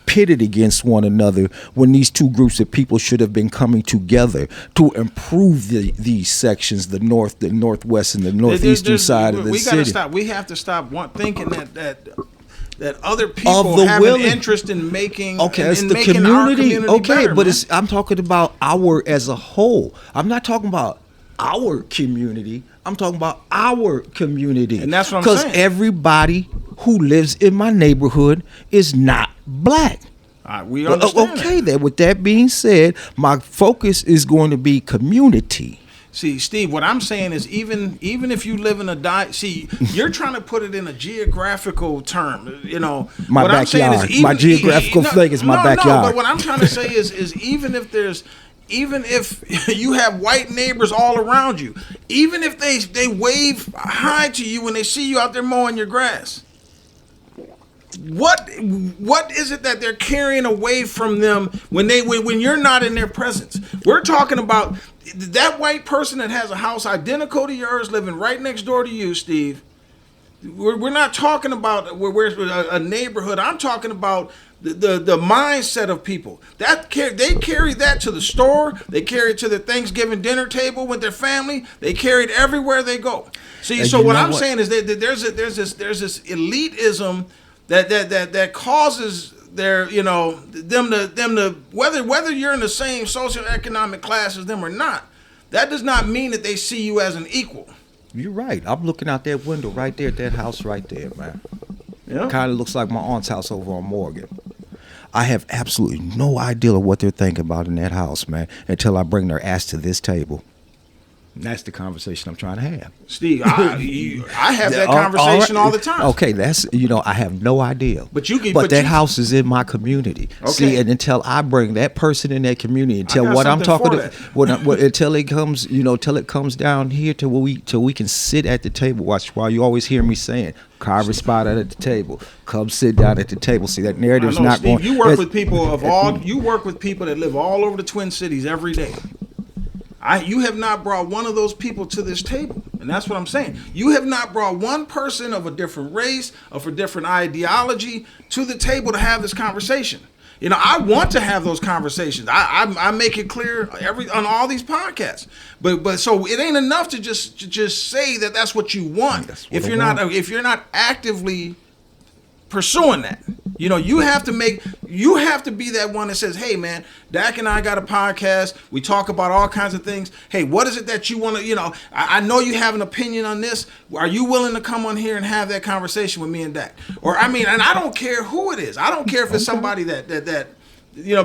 pitted against one another, when these two groups of people should have been coming together to improve these sections, the north, the northwest, and the northeastern side of the city. We have to stop thinking that other people have an interest in making. Okay, it's in the making community. Our community Okay, better, but I'm talking about our as a whole. I'm not talking about our community. I'm talking about our community. And that's what I'm saying. Because everybody who lives in my neighborhood is not black. We understand. Okay, then with that being said, my focus is going to be community. See, Steve, what I'm saying is even if you live in you're trying to put it in a geographical term, you know. My what backyard. I'm saying is my geographical thing is my backyard. No, but what I'm trying to say is even if you have white neighbors all around you, even if they wave hi to you when they see you out there mowing your grass, what is it that they're carrying away from them when you're not in their presence? We're talking about that white person that has a house identical to yours, living right next door to you, Steve. We're not talking about where a neighborhood. I'm talking about the mindset of people that they carry that to the store. They carry it to the Thanksgiving dinner table with their family. They carry it everywhere they go. See, and so what I'm saying is that there's this elitism that causes them to whether you're in the same socioeconomic class as them or not, that does not mean that they see you as an equal. You're right. I'm looking out that window right there at that house right there, man. Yeah. Kind of looks like my aunt's house over on Morgan. I have absolutely no idea what they're thinking about in that house, man, until I bring their ass to this table. And that's the conversation I'm trying to have. Steve, I have that conversation all the time. Okay, I have no idea. But that house is in my community. Okay. See, and until I bring that person in that community, until what I'm talking until it comes, till it comes down here till we can sit at the table. Watch while you always hear me saying, carve a spot at the table. Come sit down at the table. See, that narrative's not Steve, going. You work with people you work with people that live all over the Twin Cities every day. You have not brought one of those people to this table. And that's what I'm saying. You have not brought one person of a different race, of a different ideology to the table to have this conversation. I want to have those conversations. I make it clear on all these podcasts. But so it ain't enough to just say that that's what you want. If you're not actively pursuing that. You have to be that one that says, hey man, Dack and I got a podcast. We talk about all kinds of things. Hey, what is it that you want to, I know you have an opinion on this. Are you willing to come on here and have that conversation with me and Dack? And I don't care who it is. I don't care if it's somebody that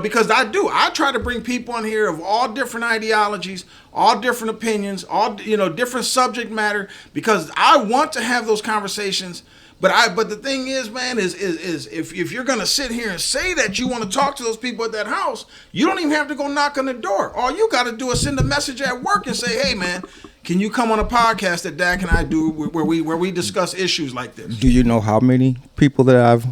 because I try to bring people on here of all different ideologies, all different opinions, all, different subject matter, because I want to have those conversations. But the thing is, man, is if you're gonna sit here and say that you want to talk to those people at that house, you don't even have to go knock on the door. All you got to do is send a message at work and say, hey, man, can you come on a podcast that Dack and I do where we discuss issues like this? Do you know how many people that I've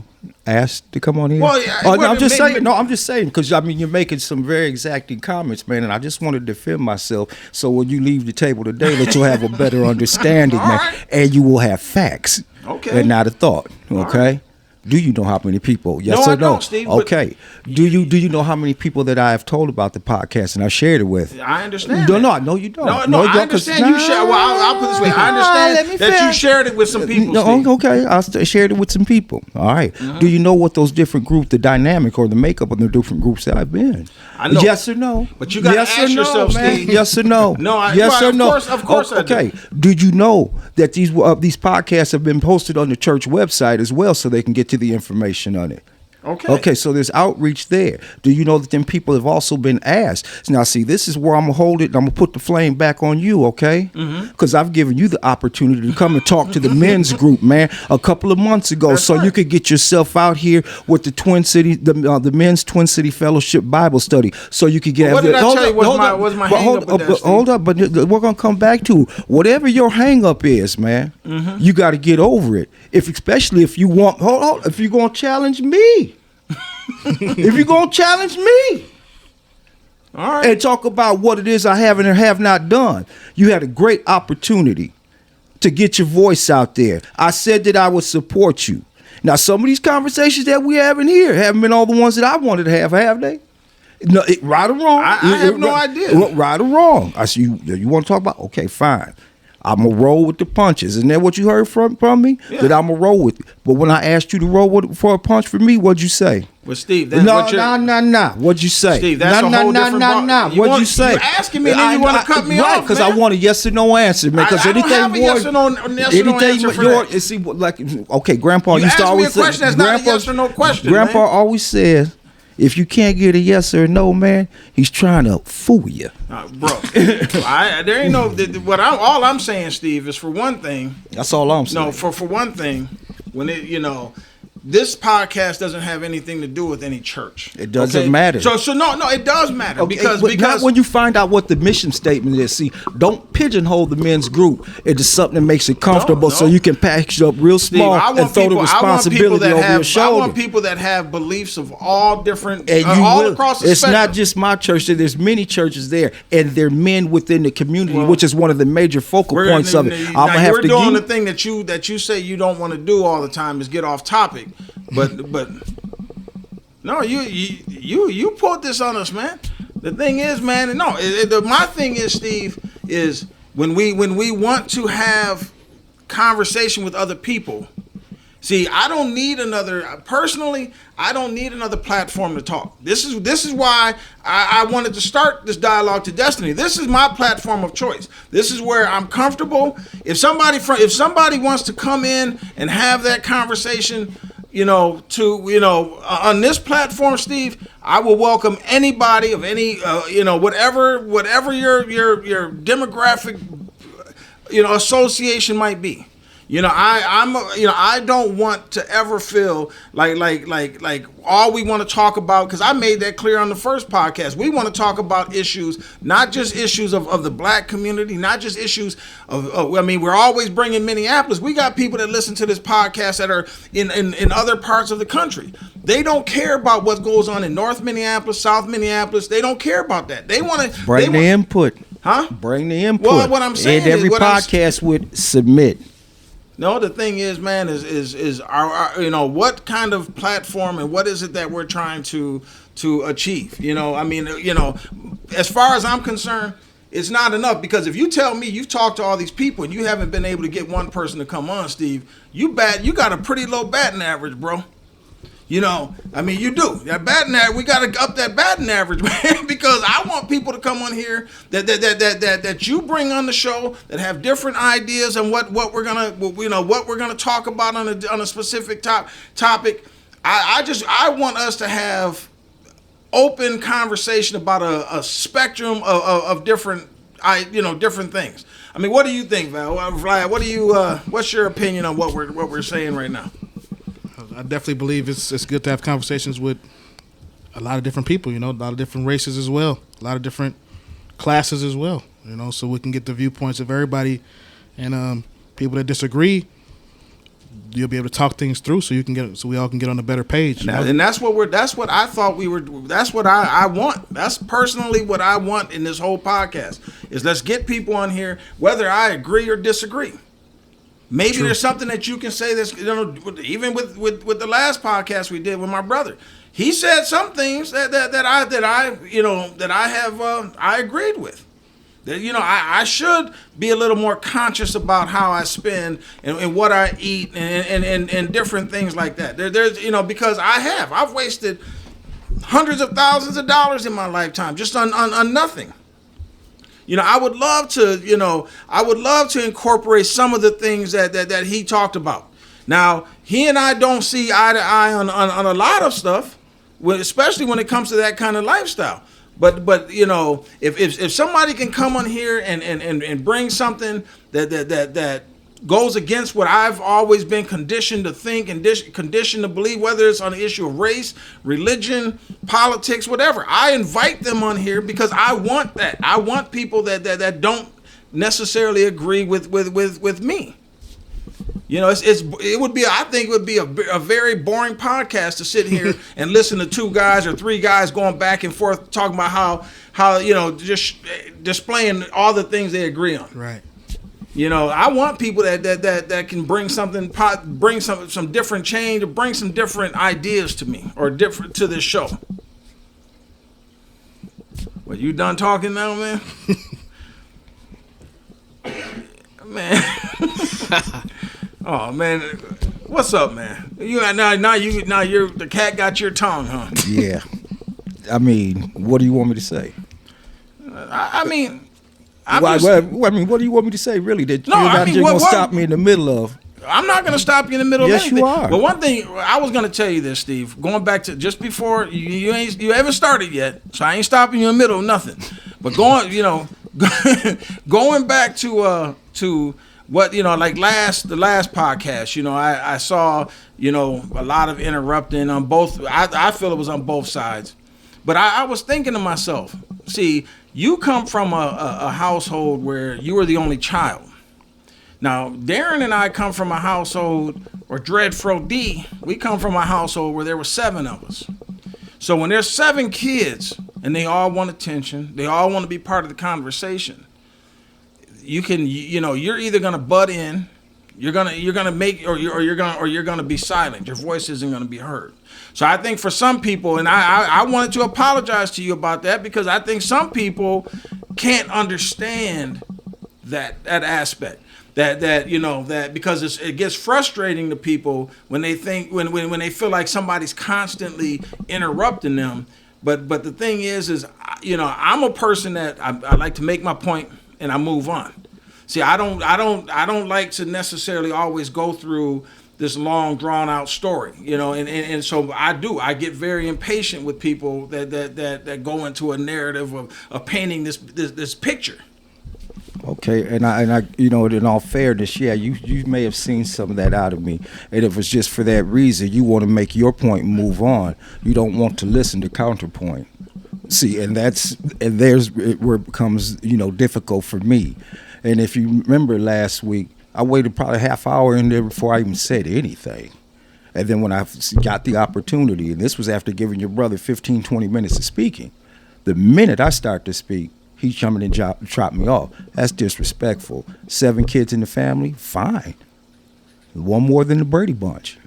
asked to come on here? Well, yeah. I'm just saying. No, I'm just saying because you're making some very exacting comments, man, and I just want to defend myself. So when you leave the table today, that you'll have a better understanding, man, right. And you will have facts, okay, and not a thought, okay. Right. Do you know how many people? Yes no, or no? I don't, Steve, okay. Do you know how many people that I have told about the podcast and I've shared it with? I understand. No, you don't. No, I understand you share. Well, I'll put it this way. I understand that you shared it with some people. No, okay. I shared it with some people. All right. Mm-hmm. Do you know what those different groups, the dynamic or the makeup of the different groups that I've been? I know. Yes or no? But you got to ask yourself, Steve. Yes or no? Yes or no? Of course. Okay. Did you know that these podcasts have been posted on the church website as well, so they can get to the information on it? Okay, so there's outreach there. Do you know that them people have also been asked? Now, see, this is where I'm going to hold it. And I'm going to put the flame back on you, okay? Because I've given you the opportunity to come and talk to the men's group, man, a couple of months ago. That's so right. You could get yourself out here with the Twin City, the Men's Twin City Fellowship Bible Study. So you could get... What did I tell you was my hang-up with that, Steve? Hold up, but we're going to come back to whatever your hang-up is, man. You got to get over it. Especially if you want... if you're going to challenge me. If you're going to challenge me, All right. and talk about what it is I have and have not done. You had a great opportunity to get your voice out there. I said that I would support you. Now, some of these conversations that we have in here haven't been all the ones that I wanted to have they? No, right or wrong? I have no idea. Right or wrong? I see you want to talk about? Okay, fine. I'm going to roll with the punches. Isn't that what you heard from me? Yeah. That I'm going to roll with it. But when I asked you to roll for a punch for me, what'd you say? Well, Steve, that's No. What'd you say? Steve, that's a whole different ball. What'd you say? You're asking me and then you want to cut me right, off, because man. I want a yes or no answer, man. Because I don't have a yes or no answer for that. See, like, okay, Grandpa You used to asked me always a question that's not a yes or no question, Grandpa man. always says, if you can't get a yes or no, man, he's trying to fool you. Bro, there ain't no. All I'm saying, Steve, is for one thing. That's all I'm saying. No, for one thing, when this podcast doesn't have anything to do with any church. It doesn't matter. So no, it does matter Okay, because not when you find out what the mission statement is. See, don't pigeonhole the men's group into something that makes it comfortable, No. so you can package it up real small and throw the responsibility over your shoulder. I want people that have beliefs of all different, And all across the it's spectrum. not just my church. There's many churches there, and they're men within the community, which is one of the major focal points of it. I'm gonna have to doing the thing that you say you don't want to do all the time is get off topic, but no, you put this on us, man. The thing is, man, no. My thing is, Steve, is when we want to have conversation with other people. See, I don't need another platform to talk. This is why I wanted to start this dialogue to destiny. This is my platform of choice. This is where I'm comfortable. If somebody wants to come in and have that conversation, on this platform, Steve, I will welcome anybody of any, whatever your demographic, association might be. I don't want to ever feel like all we want to talk about, because I made that clear on the first podcast. We want to talk about issues, not just issues of the black community, not just issues we're always bringing Minneapolis. We got people that listen to this podcast that are in other parts of the country. They don't care about what goes on in North Minneapolis, South Minneapolis. They don't care about that. They want to bring the input. Huh? Bring the input. Well, what I'm saying and every is podcast would submit. No, the thing is, man, is our what kind of platform and what is it that we're trying to achieve? As far as I'm concerned, it's not enough, because if you tell me you've talked to all these people and you haven't been able to get one person to come on, Steve, you got a pretty low batting average, bro. You do. That batting average, we got to up that batting average, man, because I want people to come on here that you bring on the show that have different ideas on what we're gonna talk about on a specific topic. I want us to have open conversation about a spectrum of different different things. I mean, what do you think, Val? Vlad, what's your opinion on what we're saying right now? I definitely believe it's good to have conversations with a lot of different people, a lot of different races as well, a lot of different classes as well, so we can get the viewpoints of everybody, and people that disagree, you'll be able to talk things through so we all can get on a better page. And that's what I thought that's what I want. That's personally what I want in this whole podcast, is let's get people on here, whether I agree or disagree. Maybe there's something that you can say that's, even with the last podcast we did with my brother, he said some things that I agreed with. That I should be a little more conscious about how I spend and what I eat and different things like that. There's because I've wasted hundreds of thousands of dollars in my lifetime just on nothing. I would love to incorporate some of the things that he talked about. Now, he and I don't see eye to eye on a lot of stuff, especially when it comes to that kind of lifestyle. But if somebody can come on here and bring something that goes against what I've always been conditioned to think and conditioned to believe, whether it's on the issue of race, religion, politics, whatever, I invite them on here because I want that. I want people that don't necessarily agree with me. You know, it would be, I think it would be a very boring podcast to sit here and listen to 2 guys or 3 guys going back and forth talking about how you know, just displaying all the things they agree on. Right. You know, I want people that can bring something, bring some different change, or bring some different ideas to me or different to this show. Well, you done talking now, man? Man. Oh man, what's up, man? You now you're the cat got your tongue, huh? Yeah. I mean, what do you want me to say? I mean, what do you want me to say? Really? That No, you're I not mean, just what- gonna what- stop me in the middle of? I'm not gonna stop you in the middle Yes, of anything. you are. But one thing I was gonna tell you this, Steve. Going back to just before you haven't started yet, so I ain't stopping you in the middle of nothing. But going back to what, you know, like the last podcast, you know, I saw, you know, a lot of interrupting on both. I feel it was on both sides, but I was thinking to myself, see, you come from a household where you were the only child. Now, Darren and I come from a household, or Dreadfro D, we come from a household where there were 7 of us. So when there's 7 kids and they all want attention, they all want to be part of the conversation, you're either gonna butt in, you're gonna make, or you're gonna be silent. Your voice isn't gonna be heard. So I think for some people, and I wanted to apologize to you about that, because I think some people can't understand that aspect. That you know, that because it gets frustrating to people when they think when they feel like somebody's constantly interrupting them. But the thing is you know, I'm a person that I like to make my point and I move on. See, I don't like to necessarily always go through this long drawn out story, you know, and so I get very impatient with people that go into a narrative of painting this picture. Okay, and I, you know, in all fairness, yeah, you may have seen some of that out of me, and if it's just for that reason, you want to make your point and move on. You don't want to listen to counterpoint. See, and there's where it becomes, you know, difficult for me. And if you remember last week, I waited probably a half hour in there before I even said anything. And then when I got the opportunity, and this was after giving your brother 15, 20 minutes of speaking, the minute I start to speak, he's coming and chopped me off. That's disrespectful. 7 kids in the family, fine. One more than the Brady Bunch.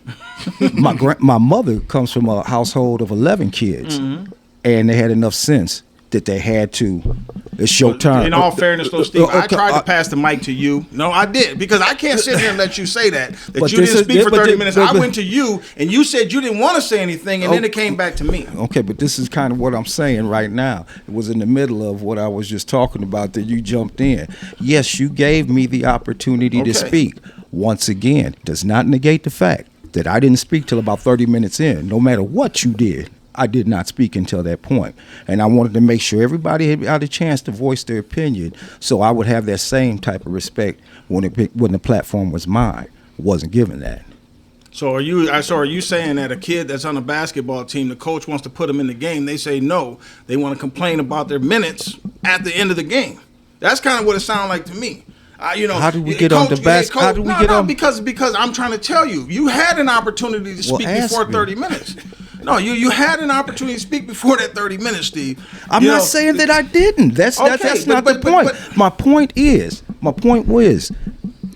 My mother comes from a household of 11 kids, and they had enough sense that they had to. It's your turn. In all fairness, though, Steve, I tried to pass the mic to you. No, I did, because I can't sit here and let you say that you didn't speak for 30 minutes. I went to you, and you said you didn't want to say anything, and then it came back to me. Okay, but this is kind of what I'm saying right now. It was in the middle of what I was just talking about that you jumped in. Yes, you gave me the opportunity to speak. Once again, does not negate the fact that I didn't speak till about 30 minutes in. No matter what you did, I did not speak until that point. And I wanted to make sure everybody had a chance to voice their opinion, so I would have that same type of respect when the platform was mine. I wasn't given that. So are you saying that a kid that's on a basketball team, the coach wants to put them in the game, they say no, they want to complain about their minutes at the end of the game? That's kind of what it sounded like to me. You know, how do we get on the basket? How do we get on? Because I'm trying to tell you, you had an opportunity to speak before 30 minutes. No, you had an opportunity to speak before that 30 minutes, Steve. I'm not saying that I didn't. That's not the point. My point was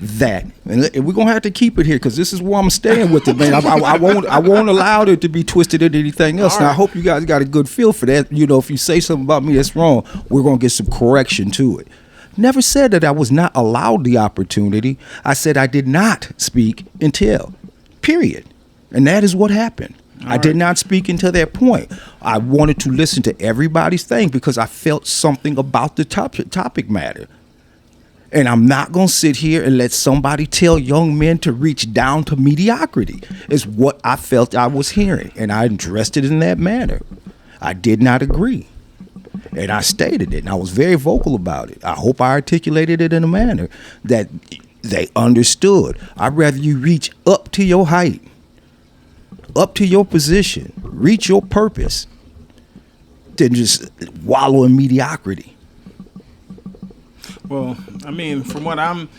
that, and we're gonna have to keep it here because this is where I'm staying with it, man. I won't allow it to be twisted into anything else. Now, I hope you guys got a good feel for that. You know, if you say something about me that's wrong, we're gonna get some correction to it. Never said that I was not allowed the opportunity. I said I did not speak until, period. And that is what happened. I did not speak until that point. I wanted to listen to everybody's thing because I felt something about the topic matter. And I'm not going to sit here and let somebody tell young men to reach down to mediocrity, is what I felt I was hearing. And I addressed it in that manner. I did not agree. And I stated it, and I was very vocal about it. I hope I articulated it in a manner that they understood. I'd rather you reach up to your height, up to your position, reach your purpose, than just wallow in mediocrity. Well, I mean, from what I'm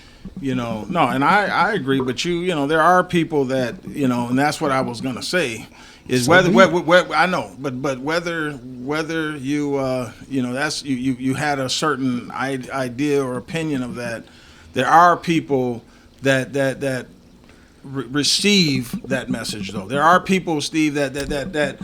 No, and I agree, but there are people that, and that's what I was gonna say, is whether I know, but whether you that's you had a certain idea or opinion of that, there are people that receive that message though. There are people, Steve, that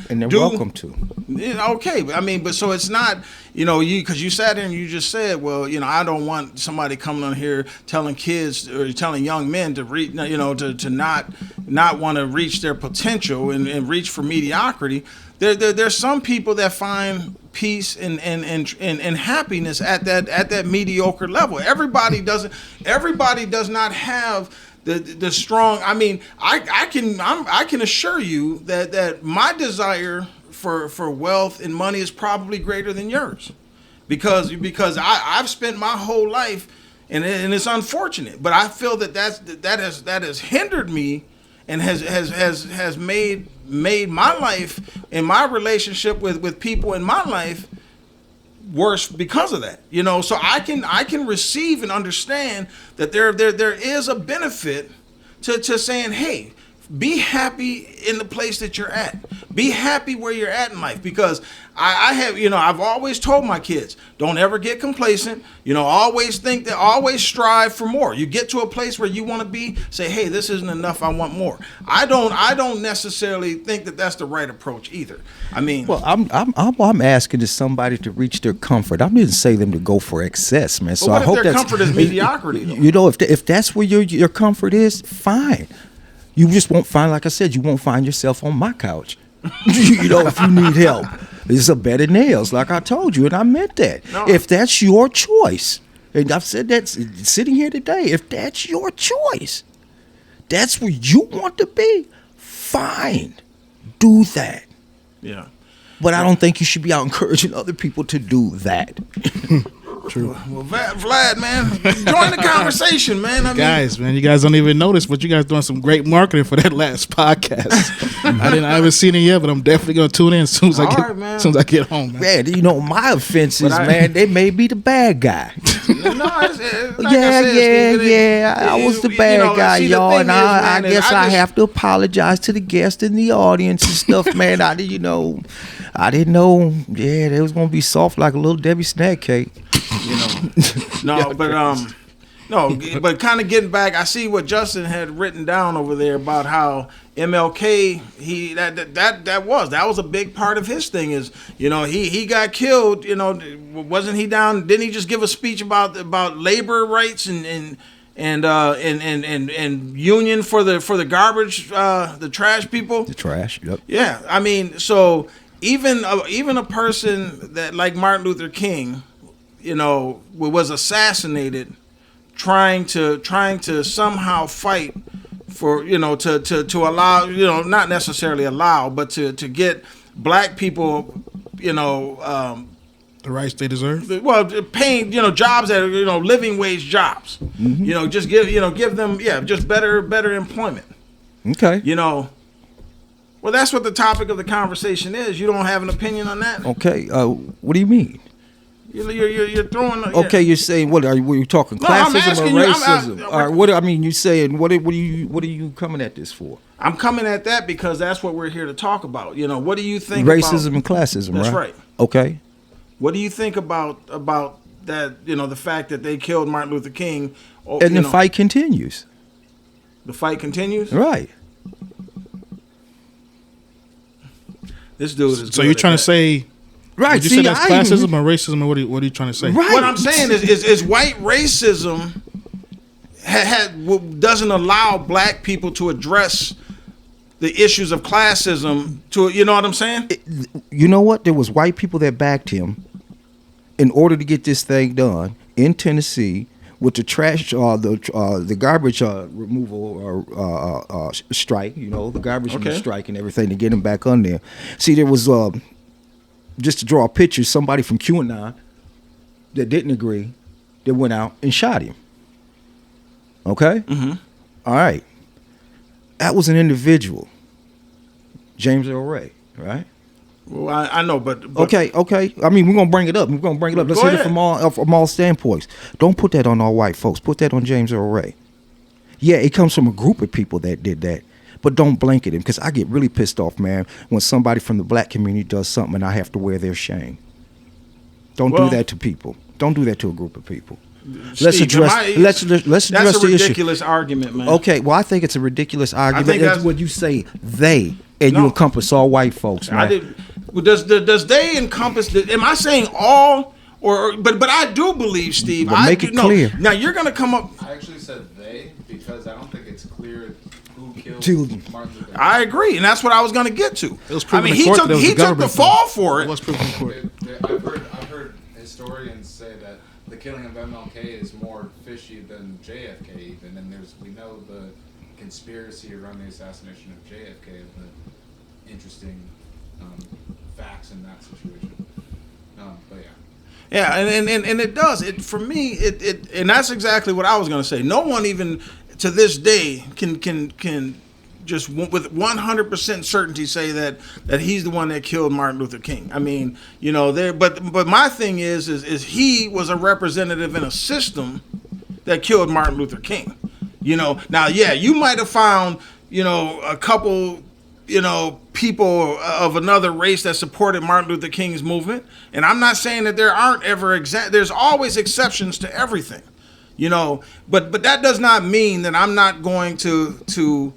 and they're welcome to. Okay, but so it's not, because you sat there and you just said, well, I don't want somebody coming on here telling kids or telling young men to read, to not want to reach their potential and reach for mediocrity. There's some people that find peace and happiness at that mediocre level. Everybody does not have the strong. I can assure you that my desire for wealth and money is probably greater than yours, because I've spent my whole life, and it's unfortunate, but I feel that has hindered me and has made my life and my relationship with people in my life worse because of that. So I can receive and understand that there is a benefit to saying, hey, be happy in the place that you're at. Be happy where you're at in life, because I have, I've always told my kids, don't ever get complacent. Always always strive for more. You get to a place where you want to be, say, hey, this isn't enough, I want more. I don't necessarily think that that's the right approach either. Well, I'm asking is somebody to reach their comfort. I didn't say them to go for excess, man. So but what I hope if their that's comfort is mediocrity, though? If that's where your comfort is, fine. You just won't find, like I said, you won't find yourself on my couch. If you need help, it's a bed of nails, like I told you, and I meant that. No. If that's your choice, and I've said that sitting here today, if that's your choice, that's where you want to be, fine, do that. Yeah. But I don't think you should be out encouraging other people to do that. True. Well, Vlad, man, join the conversation, man. Man, you guys don't even notice, but you guys doing some great marketing for that last podcast. I haven't seen it yet, but I'm definitely gonna tune in as soon as I get home, man. Man, my offense is, man, they may be the bad guy. I was the bad guy, y'all, and I guess I have to apologize to the guests in the audience and stuff, man. I didn't know. Yeah, they was gonna be soft like a little Debbie snack cake. But kind of getting back, I see what Justin had written down over there about how MLK, that was a big part of his thing. Is he got killed. Wasn't he down? Didn't he just give a speech about labor rights and union for the garbage, the trash people? The trash. Yep. Yeah, so even a person that like Martin Luther King, was assassinated, trying to somehow fight for, to allow, not necessarily allow, but to get black people, the rights they deserve. Well, paying, jobs that are, living wage jobs. Mm-hmm. Just give them, just better employment. Okay. Well, that's what the topic of the conversation is. You don't have an opinion on that? Okay. What do you mean? You're throwing. Okay, you're saying what? Are you talking classism or racism? You're saying what are you coming at this for? I'm coming at that because that's what we're here to talk about. What do you think? Racism and classism, that's right? Right. Okay. What do you think about that? The fact that they killed Martin Luther King, and the fight continues. The fight continues, right? This dude is. So you're trying to say. Right. Did you say that's classism or racism, or what are you trying to say? Right. What I'm saying is white racism doesn't allow black people to address the issues of classism. You know what I'm saying? You know what? There was white people that backed him in order to get this thing done in Tennessee with the trash, the garbage removal strike. The garbage strike and everything to get him back on there. See, there was. Just to draw a picture, somebody from QAnon that didn't agree, that went out and shot him. Okay? Mm-hmm. All right. That was an individual, James Earl Ray, right? Well, I know, but Okay. I mean, we're gonna bring it up. Let's Go hit it ahead. from all standpoints. Don't put that on all white folks. Put that on James Earl Ray. Yeah, it comes from a group of people that did that, but don't blanket him, because I get really pissed off, man, when somebody from the black community does something and I have to wear their shame. Don't Well, do that to people. Don't do that to a group of people. Steve, Let's address that's the a issue. ridiculous argument, man. Okay, well, I think it's a ridiculous argument. think That's that's- what you say, they, and No. you encompass all white folks, man. I did. Well, does they encompass? Am I saying all? But I do believe, Steve. But I make do, it clear. Now you're gonna come up. I actually said they because I don't think it's clear who killed Children. Martin Luther King. I agree, and that's what I was gonna get to. It was I proven mean, in he court took that it was he the took the government fall fault. for It it. was proven in court. I've heard historians say that the killing of MLK is more fishy than JFK even, and we know the conspiracy around the assassination of JFK of the interesting facts in that situation. But yeah. Yeah, and it does. It for me. It and that's exactly what I was gonna say. No one even to this day can just with 100% certainty say that he's the one that killed Martin Luther King. I mean, you know, there. But my thing is he was a representative in a system that killed Martin Luther King. You know, now yeah, you might have found a couple people of another race that supported Martin Luther King's movement, and I'm not saying that there aren't ever there's always exceptions to everything, but that does not mean that I'm not going to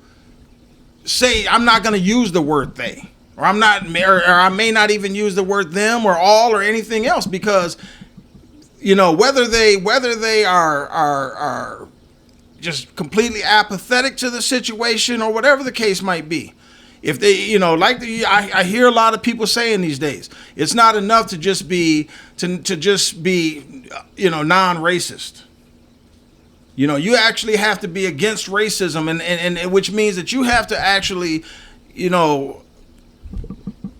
say I'm not going to use the word they, or I may not even use the word them or all or anything else, because whether they are just completely apathetic to the situation or whatever the case might be. If they, I hear a lot of people saying these days, it's not enough to just be non-racist. You actually have to be against racism, and which means that you have to actually,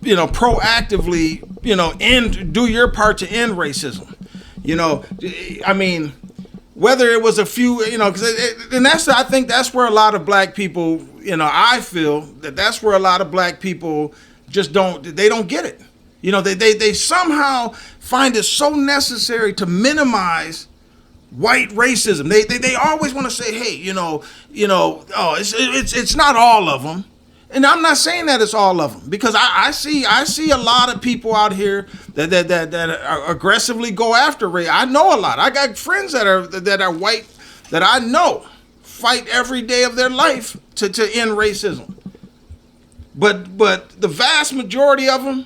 proactively, do your part to end racism. I mean, whether it was a few, and I think that's where a lot of black people, I feel that's where a lot of black people just don't get it. They somehow find it so necessary to minimize white racism. They always want to say, hey, it's not all of them. And I'm not saying that it's all of them, because I see a lot of people out here that aggressively go after race. I know a lot. I got friends that are white that I know fight every day of their life to end racism. But the vast majority of them,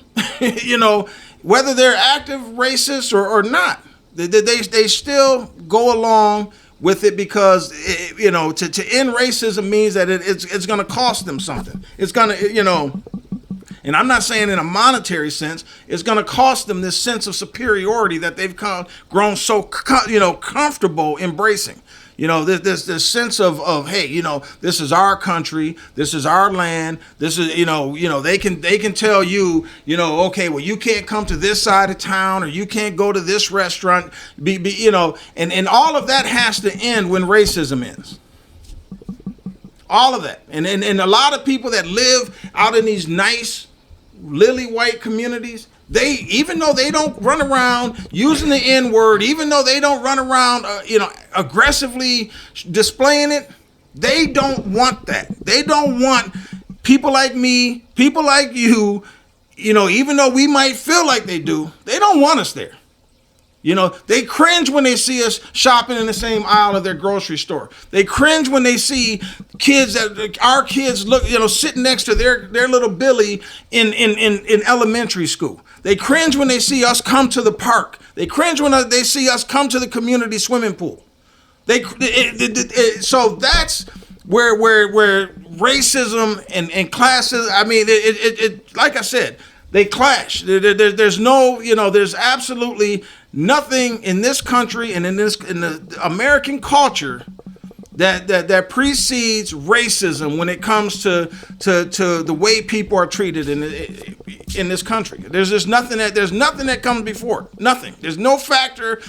whether they're active racists or not, they still go along with it, because to end racism means that it's going to cost them something. It's going to, and I'm not saying in a monetary sense, it's going to cost them this sense of superiority that they've grown so comfortable embracing. This sense of hey, this is our country, this is our land, this is they can tell you, okay, well, you can't come to this side of town, or you can't go to this restaurant, and all of that has to end when racism ends. All of that, and a lot of people that live out in these nice, lily white communities, even though they don't run around using the N-word, even though they don't run around, aggressively displaying it, they don't want that. They don't want people like me, people like you, even though we might feel like they do, they don't want us there. They cringe when they see us shopping in the same aisle of their grocery store. They cringe when they see our kids look, sitting next to their little Billy in elementary school. They cringe when they see us come to the park. They cringe when they see us come to the community swimming pool. So that's where racism and classism, I mean, like I said, they clash. There's absolutely nothing in this country and in the American culture that precedes racism when it comes to the way people are treated in this country. There's nothing that comes before it. Nothing. There's no factor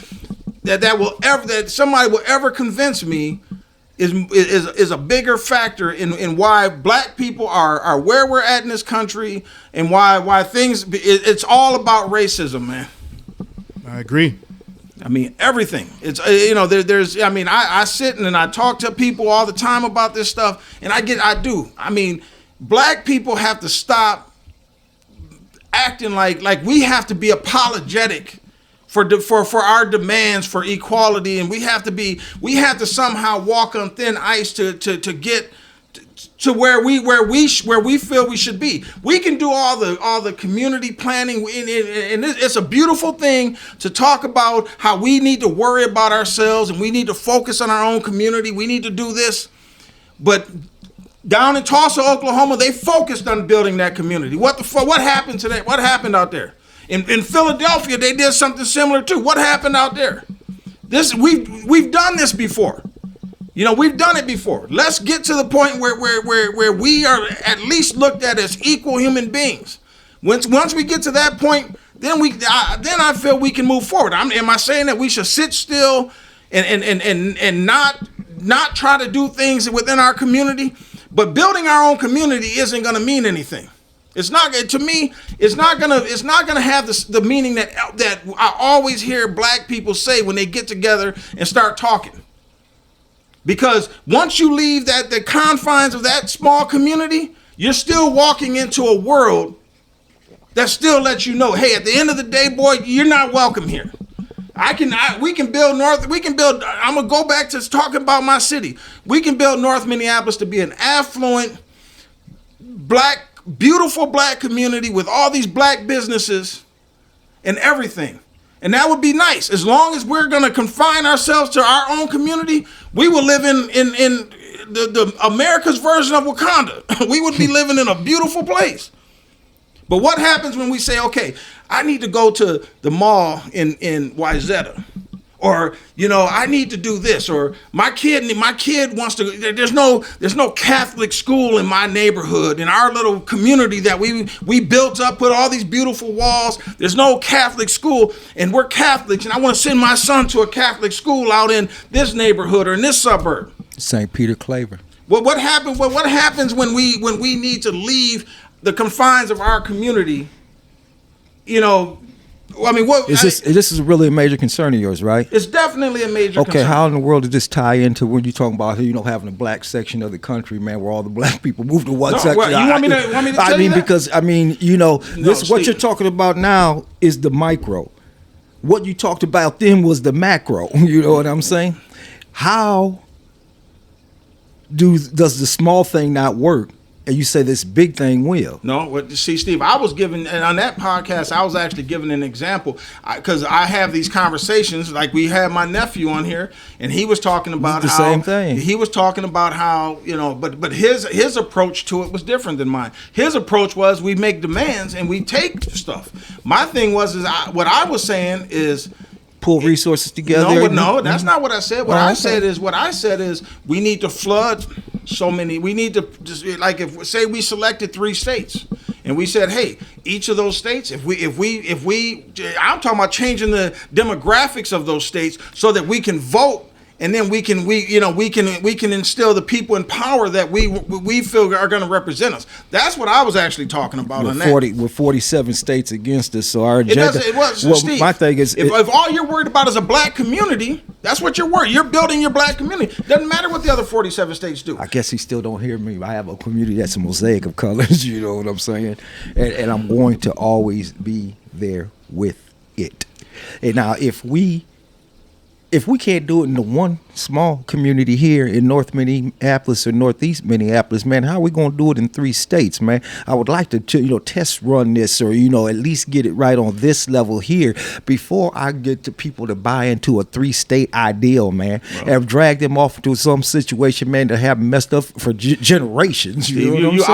that somebody will ever convince me is a bigger factor in why black people are where we're at in this country, and why things. It's all about racism, man. I agree. I mean, everything. It's there's. I mean, I sit and I talk to people all the time about this stuff, and I do. I mean, black people have to stop acting like we have to be apologetic for our demands for equality, and we have to somehow walk on thin ice to get to where we feel we should be. We can do all the community planning, and it's a beautiful thing to talk about how we need to worry about ourselves and we need to focus on our own community. We need to do this, but down in Tulsa, Oklahoma, they focused on building that community. What happened to that? What happened out there? In Philadelphia, they did something similar too. What happened out there? We've done this before. We've done it before. Let's get to the point where we are at least looked at as equal human beings. Once we get to that point, then I feel we can move forward. Am I saying that we should sit still and not try to do things within our community? But building our own community isn't going to mean anything. It's not, to me, it's not gonna have the meaning that I always hear black people say when they get together and start talking. Because once you leave the confines of that small community, you're still walking into a world that still lets you know, hey, at the end of the day, boy, you're not welcome here. We can build I'm gonna go back to talking about my city. We can build North Minneapolis to be an affluent, beautiful black community with all these black businesses and everything. And that would be nice. As long as we're gonna confine ourselves to our own community, we will live in the America's version of Wakanda. We would be living in a beautiful place. But what happens when we say, okay, I need to go to the mall in Wayzata, or I need to do this, or my kid wants to. There's no Catholic school in my neighborhood, in our little community that we built up, put all these beautiful walls. There's no Catholic school, and we're Catholics, and I want to send my son to a Catholic school out in this neighborhood or in this suburb. St. Peter Claver. Well, what happens when we need to leave the confines of our community? This is really a major concern of yours, right? It's definitely a major concern. Okay, how in the world does this tie into when you're talking about having a black section of the country, man, where all the black people move to one section? Well, you want me to tell you that? Because what you're talking about now is the micro. What you talked about then was the macro. You know what I'm saying? How does the small thing not work? And you say this big thing will. No, see, Steve, I was given, and on that podcast, I was actually given an example, because I have these conversations, like we had my nephew on here, and he was talking about the same thing. He was talking about how, but his approach to it was different than mine. His approach was we make demands and we take stuff. My thing was, what I was saying is, pull resources together. No, that's not what I said. What I said is we need to flood so many. We need to just, like, if say we selected 3 states and we said, hey, each of those states, if we I'm talking about changing the demographics of those states so that we can vote. And then we can instill the people in power that we feel are going to represent us. That's what I was actually talking about on that. With 47 states against us, so our agenda. Steve, my thing is, if all you're worried about is a black community, that's what you're worried. You're building your black community. Doesn't matter what the other 47 states do. I guess he still don't hear me. I have a community that's a mosaic of colors. You know what I'm saying? And I'm going to always be there with it. And now, if we can't do it in the one small community here in North Minneapolis or Northeast Minneapolis, man, how are we going to do it in 3 states, man? I would like to test run this, or, at least get it right on this level here before I get to people to buy into a 3-state ideal, man, and drag them off into some situation, man, that have messed up for generations. You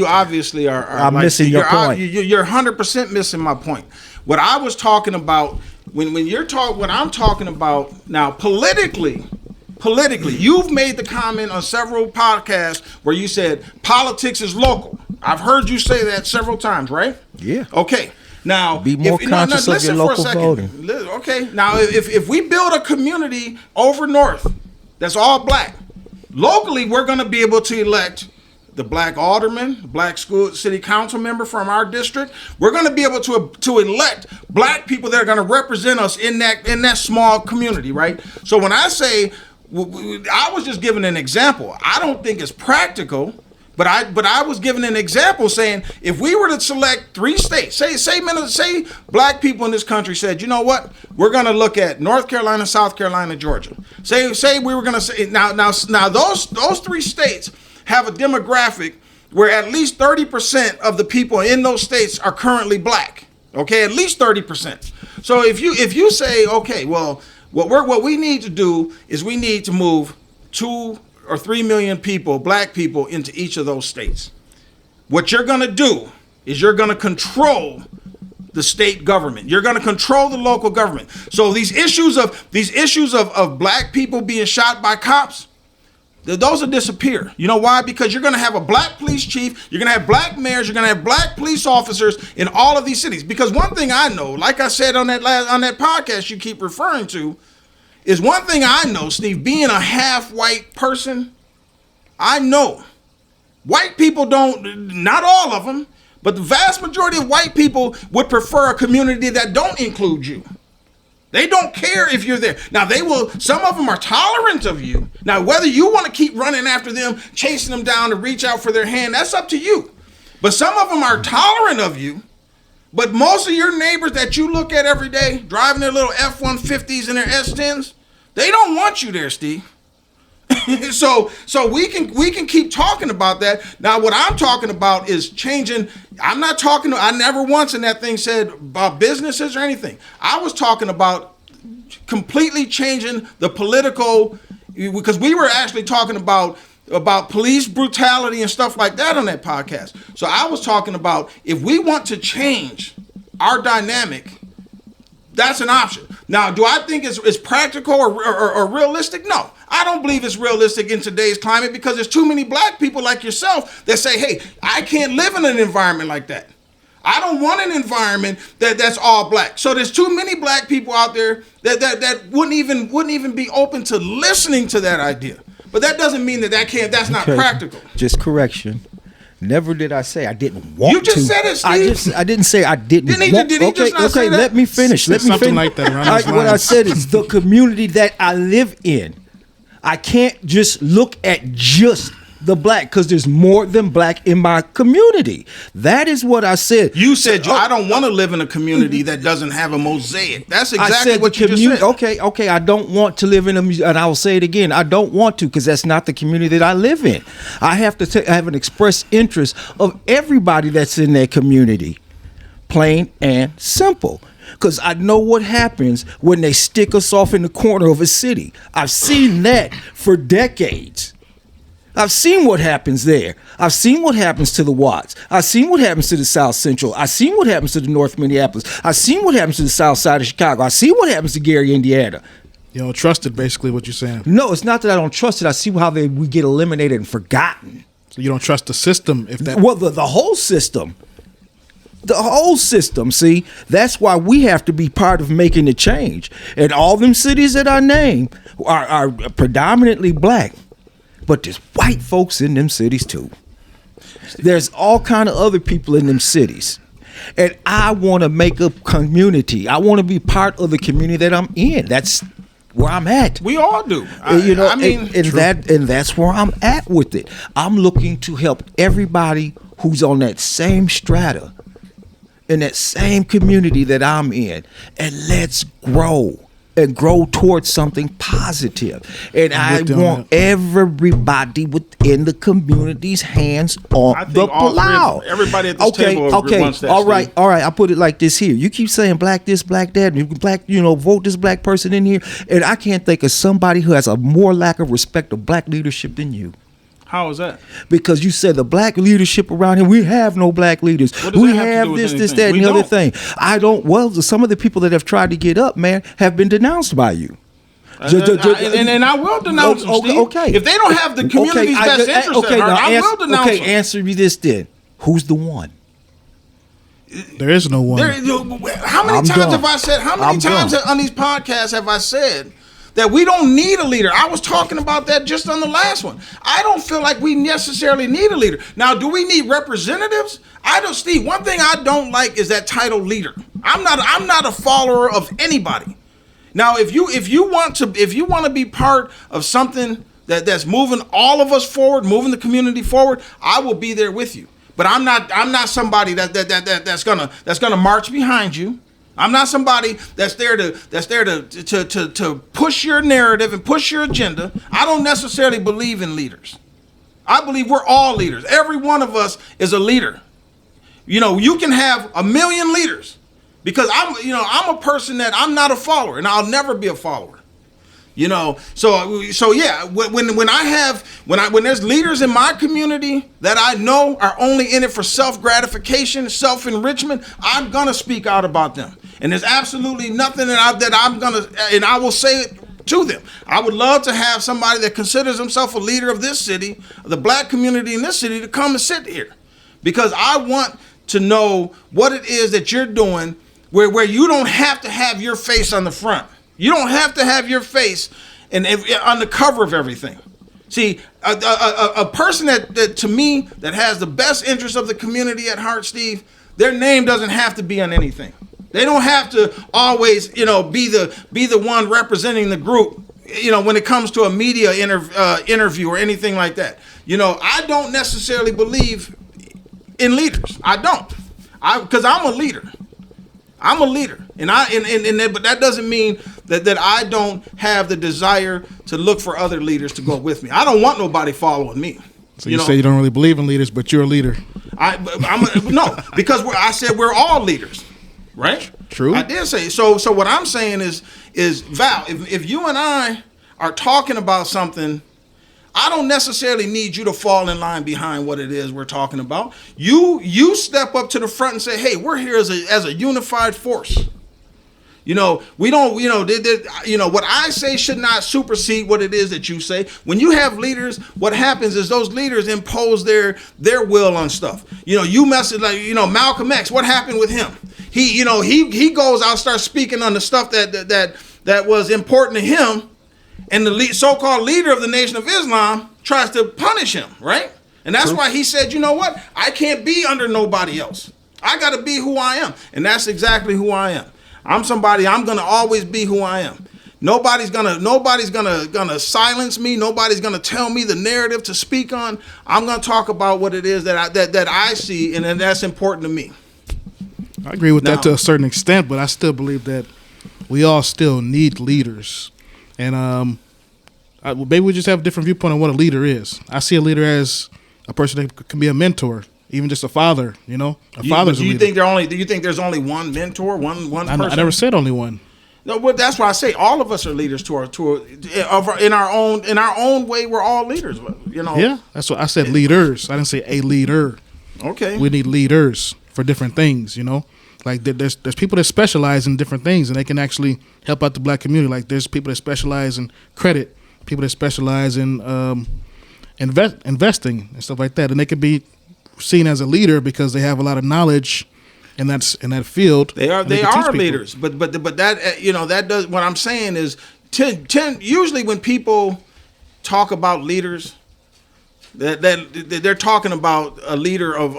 obviously are I'm missing your point. You're 100% missing my point. What I was talking about, when what I'm talking about now, politically, you've made the comment on several podcasts where you said politics is local. I've heard you say that several times, right? Yeah. Okay. Now, be more conscious of your local voting. Okay. Now, if we build a community over north that's all black, Locally, we're going to be able to elect the black alderman, black school city council member from our district. We're going to be able to elect black people that are going to represent us in that small community, right? So when I say, I was just giving an example. I don't think it's practical, but I was giving an example saying if we were to select 3 states, say black people in this country said, you know what, we're going to look at North Carolina, South Carolina, Georgia. Say we were going to say now those 3 states have a demographic where at least 30% of the people in those states are currently black. Okay, at least 30%. So if you say, okay, well, what we need to do is we need to move 2 or 3 million people, black people, into each of those states. What you're going to do is you're going to control the state government. You're going to control the local government. So these issues of black people being shot by cops, those will disappear. You know why? Because you're going to have a black police chief, you're going to have black mayors, you're going to have black police officers in all of these cities. Because one thing I know, like I said on that podcast you keep referring to, is one thing I know, Steve, being a half-white person, I know white people don't, not all of them, but the vast majority of white people would prefer a community that don't include you. They don't care if you're there. Now, some of them are tolerant of you. Now, whether you want to keep running after them, chasing them down to reach out for their hand, that's up to you. But some of them are tolerant of you. But most of your neighbors that you look at every day, driving their little F-150s and their S-10s, they don't want you there, Steve. So we can keep talking about that. Now, what I'm talking about is changing. I never once in that thing said about businesses or anything. I was talking about completely changing the political, because we were actually talking about police brutality and stuff like that on that podcast. So I was talking about if we want to change our dynamic, that's an option. Now, do I think it's practical or realistic? No, I don't believe it's realistic in today's climate because there's too many black people like yourself that say, hey, I can't live in an environment like that. I don't want an environment that's all black. So there's too many black people out there that wouldn't even be open to listening to that idea. But that doesn't mean that's not practical. Just correction. Never did I say I didn't want to. You just said it, Steve. I didn't say I didn't want to. Did he just not say that? Let me finish. Something like that around those What I lines. said is the community that I live in. I can't just look at just the black because there's more than black in my community. That is what I said. You said I don't want to live in a community that doesn't have a mosaic. That's exactly what you just said. Okay. I don't want to live in and I will say it again. I don't want to because that's not the community that I live in. I have to have an express interest of everybody that's in that community. Plain and simple. Because I know what happens when they stick us off in the corner of a city. I've seen that for decades. I've seen what happens there. I've seen what happens to the Watts. I've seen what happens to the South Central. I've seen what happens to the North Minneapolis. I've seen what happens to the South Side of Chicago. I've seen what happens to Gary, Indiana. You don't trust it, basically, what you're saying. No, it's not that I don't trust it. I see how we get eliminated and forgotten. So you don't trust the system if that... Well, the whole system. The whole system, see? That's why we have to be part of making the change. And all them cities that I name are predominantly black. But there's white folks in them cities too. There's all kind of other people in them cities. And I want to make a community. I want to be part of the community that I'm in. That's where I'm at. We all do. And that's where I'm at with it. I'm looking to help everybody who's on that same strata, in that same community that I'm in. And let's grow. And grow towards something positive. And I want everybody within the community's hands on the plow. Everybody at this table wants that. All right. I put it like this here. You keep saying black this, black that, black, vote this black person in here. And I can't think of somebody who has a more lack of respect of black leadership than you. How is that? Because you said the black leadership around here, we have no black leaders. We have this, that, and the other thing. I don't. Well, some of the people that have tried to get up, man, have been denounced by you. And I will denounce them, Steve. Okay. If they don't have the community's best interest at heart, I will denounce them. Answer me this then. Who's the one? There is no one. How many times have I said? How many times on these podcasts have I said that we don't need a leader. I was talking about that just on the last one. I don't feel like we necessarily need a leader. Now, do we need representatives? I don't, Steve. One thing I don't like is that title leader. I'm not a follower of anybody. Now, if you want to be part of something that's moving all of us forward, moving the community forward, I will be there with you. But I'm not somebody that's gonna march behind you. I'm not somebody that's there to push your narrative and push your agenda. I don't necessarily believe in leaders. I believe we're all leaders. Every one of us is a leader. You know, you can have a million leaders, because I'm a person that I'm not a follower, and I'll never be a follower. You know, so yeah. When there's leaders in my community that I know are only in it for self-gratification, self-enrichment, I'm gonna speak out about them. And there's absolutely nothing that I'm gonna, and I will say it to them. I would love to have somebody that considers himself a leader of this city, the black community in this city, to come and sit here, because I want to know what it is that you're doing, where you don't have to have your face on the front. You don't have to have your face on the cover of everything. See, a person that to me that has the best interest of the community at heart, Steve, their name doesn't have to be on anything. They don't have to always, be the one representing the group, when it comes to a media interview or anything like that. I don't necessarily believe in leaders. I don't. Because I'm a leader. I'm a leader, but that doesn't mean that I don't have the desire to look for other leaders to go with me. I don't want nobody following me. So you say you don't really believe in leaders, but you're a leader. No, because I said we're all leaders, right? True. I did say so. So what I'm saying is Val, if you and I are talking about something, I don't necessarily need you to fall in line behind what it is we're talking about. You step up to the front and say, hey, we're here as a unified force. We don't, what I say should not supersede what it is that you say. When you have leaders, what happens is those leaders impose their will on stuff. You message like, Malcolm X, what happened with him? He goes out, starts speaking on the stuff that was important to him. And the so-called leader of the Nation of Islam tries to punish him, right? And that's why he said, you know what? I can't be under nobody else. I got to be who I am. And that's exactly who I am. I'm somebody, I'm going to always be who I am. Nobody's gonna silence me. Nobody's gonna tell me the narrative to speak on. I'm gonna talk about what it is that I see, and that's important to me. I agree with that to a certain extent, but I still believe that we all still need leaders. And maybe we just have a different viewpoint on what a leader is. I see a leader as a person that can be a mentor, even just a father. Father's a leader. Do you think there's only one mentor, one person? I never said only one. No, well, that's why I say all of us are leaders in our own way. We're all leaders. Yeah, that's what I said. Leaders. I didn't say a leader. Okay. We need leaders for different things. Like there's people that specialize in different things, and they can actually help out the black community. Like there's people that specialize in credit, people that specialize in investing and stuff like that, and they could be seen as a leader because they have a lot of knowledge in that field. They are leaders, but that that does what I'm saying is usually when people talk about leaders, that they're talking about a leader of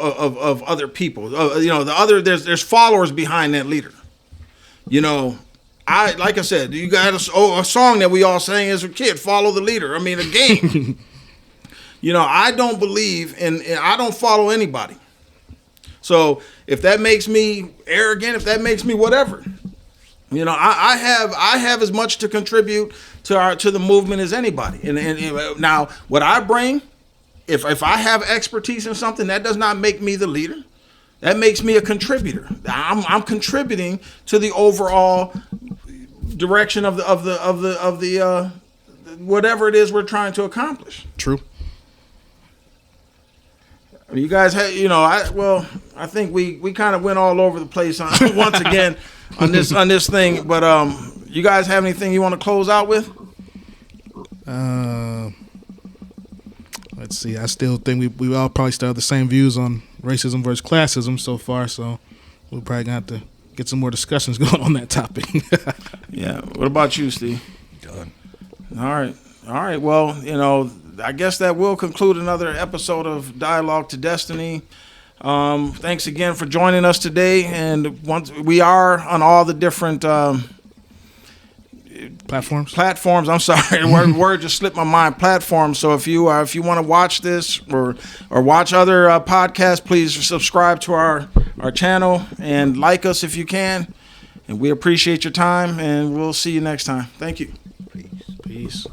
other people. There's followers behind that leader. Like I said, you got a song that we all sang as a kid, "Follow the Leader." I mean, a game. I don't believe in I don't follow anybody. So if that makes me arrogant, if that makes me whatever, I have as much to contribute to the movement as anybody. And now what I bring. If I have expertise in something, that does not make me the leader. That makes me a contributor. I'm contributing to the overall direction of the whatever it is we're trying to accomplish. True. You guys have, I think we kind of went all over the place once again on this thing. But you guys have anything you want to close out with? Let's see. I still think we all probably still have the same views on racism versus classism so far, so we're probably going to have to get some more discussions going on that topic. Yeah. What about you, Steve? Done. All right. Well, I guess that will conclude another episode of Dialogue to Destiny. Thanks again for joining us today. And once we are on all the different platforms. I'm sorry, word just slipped my mind. Platforms. So if you want to watch this or watch other podcasts, please subscribe to our channel and like us if you can. And we appreciate your time, and we'll see you next time. Thank you. Peace.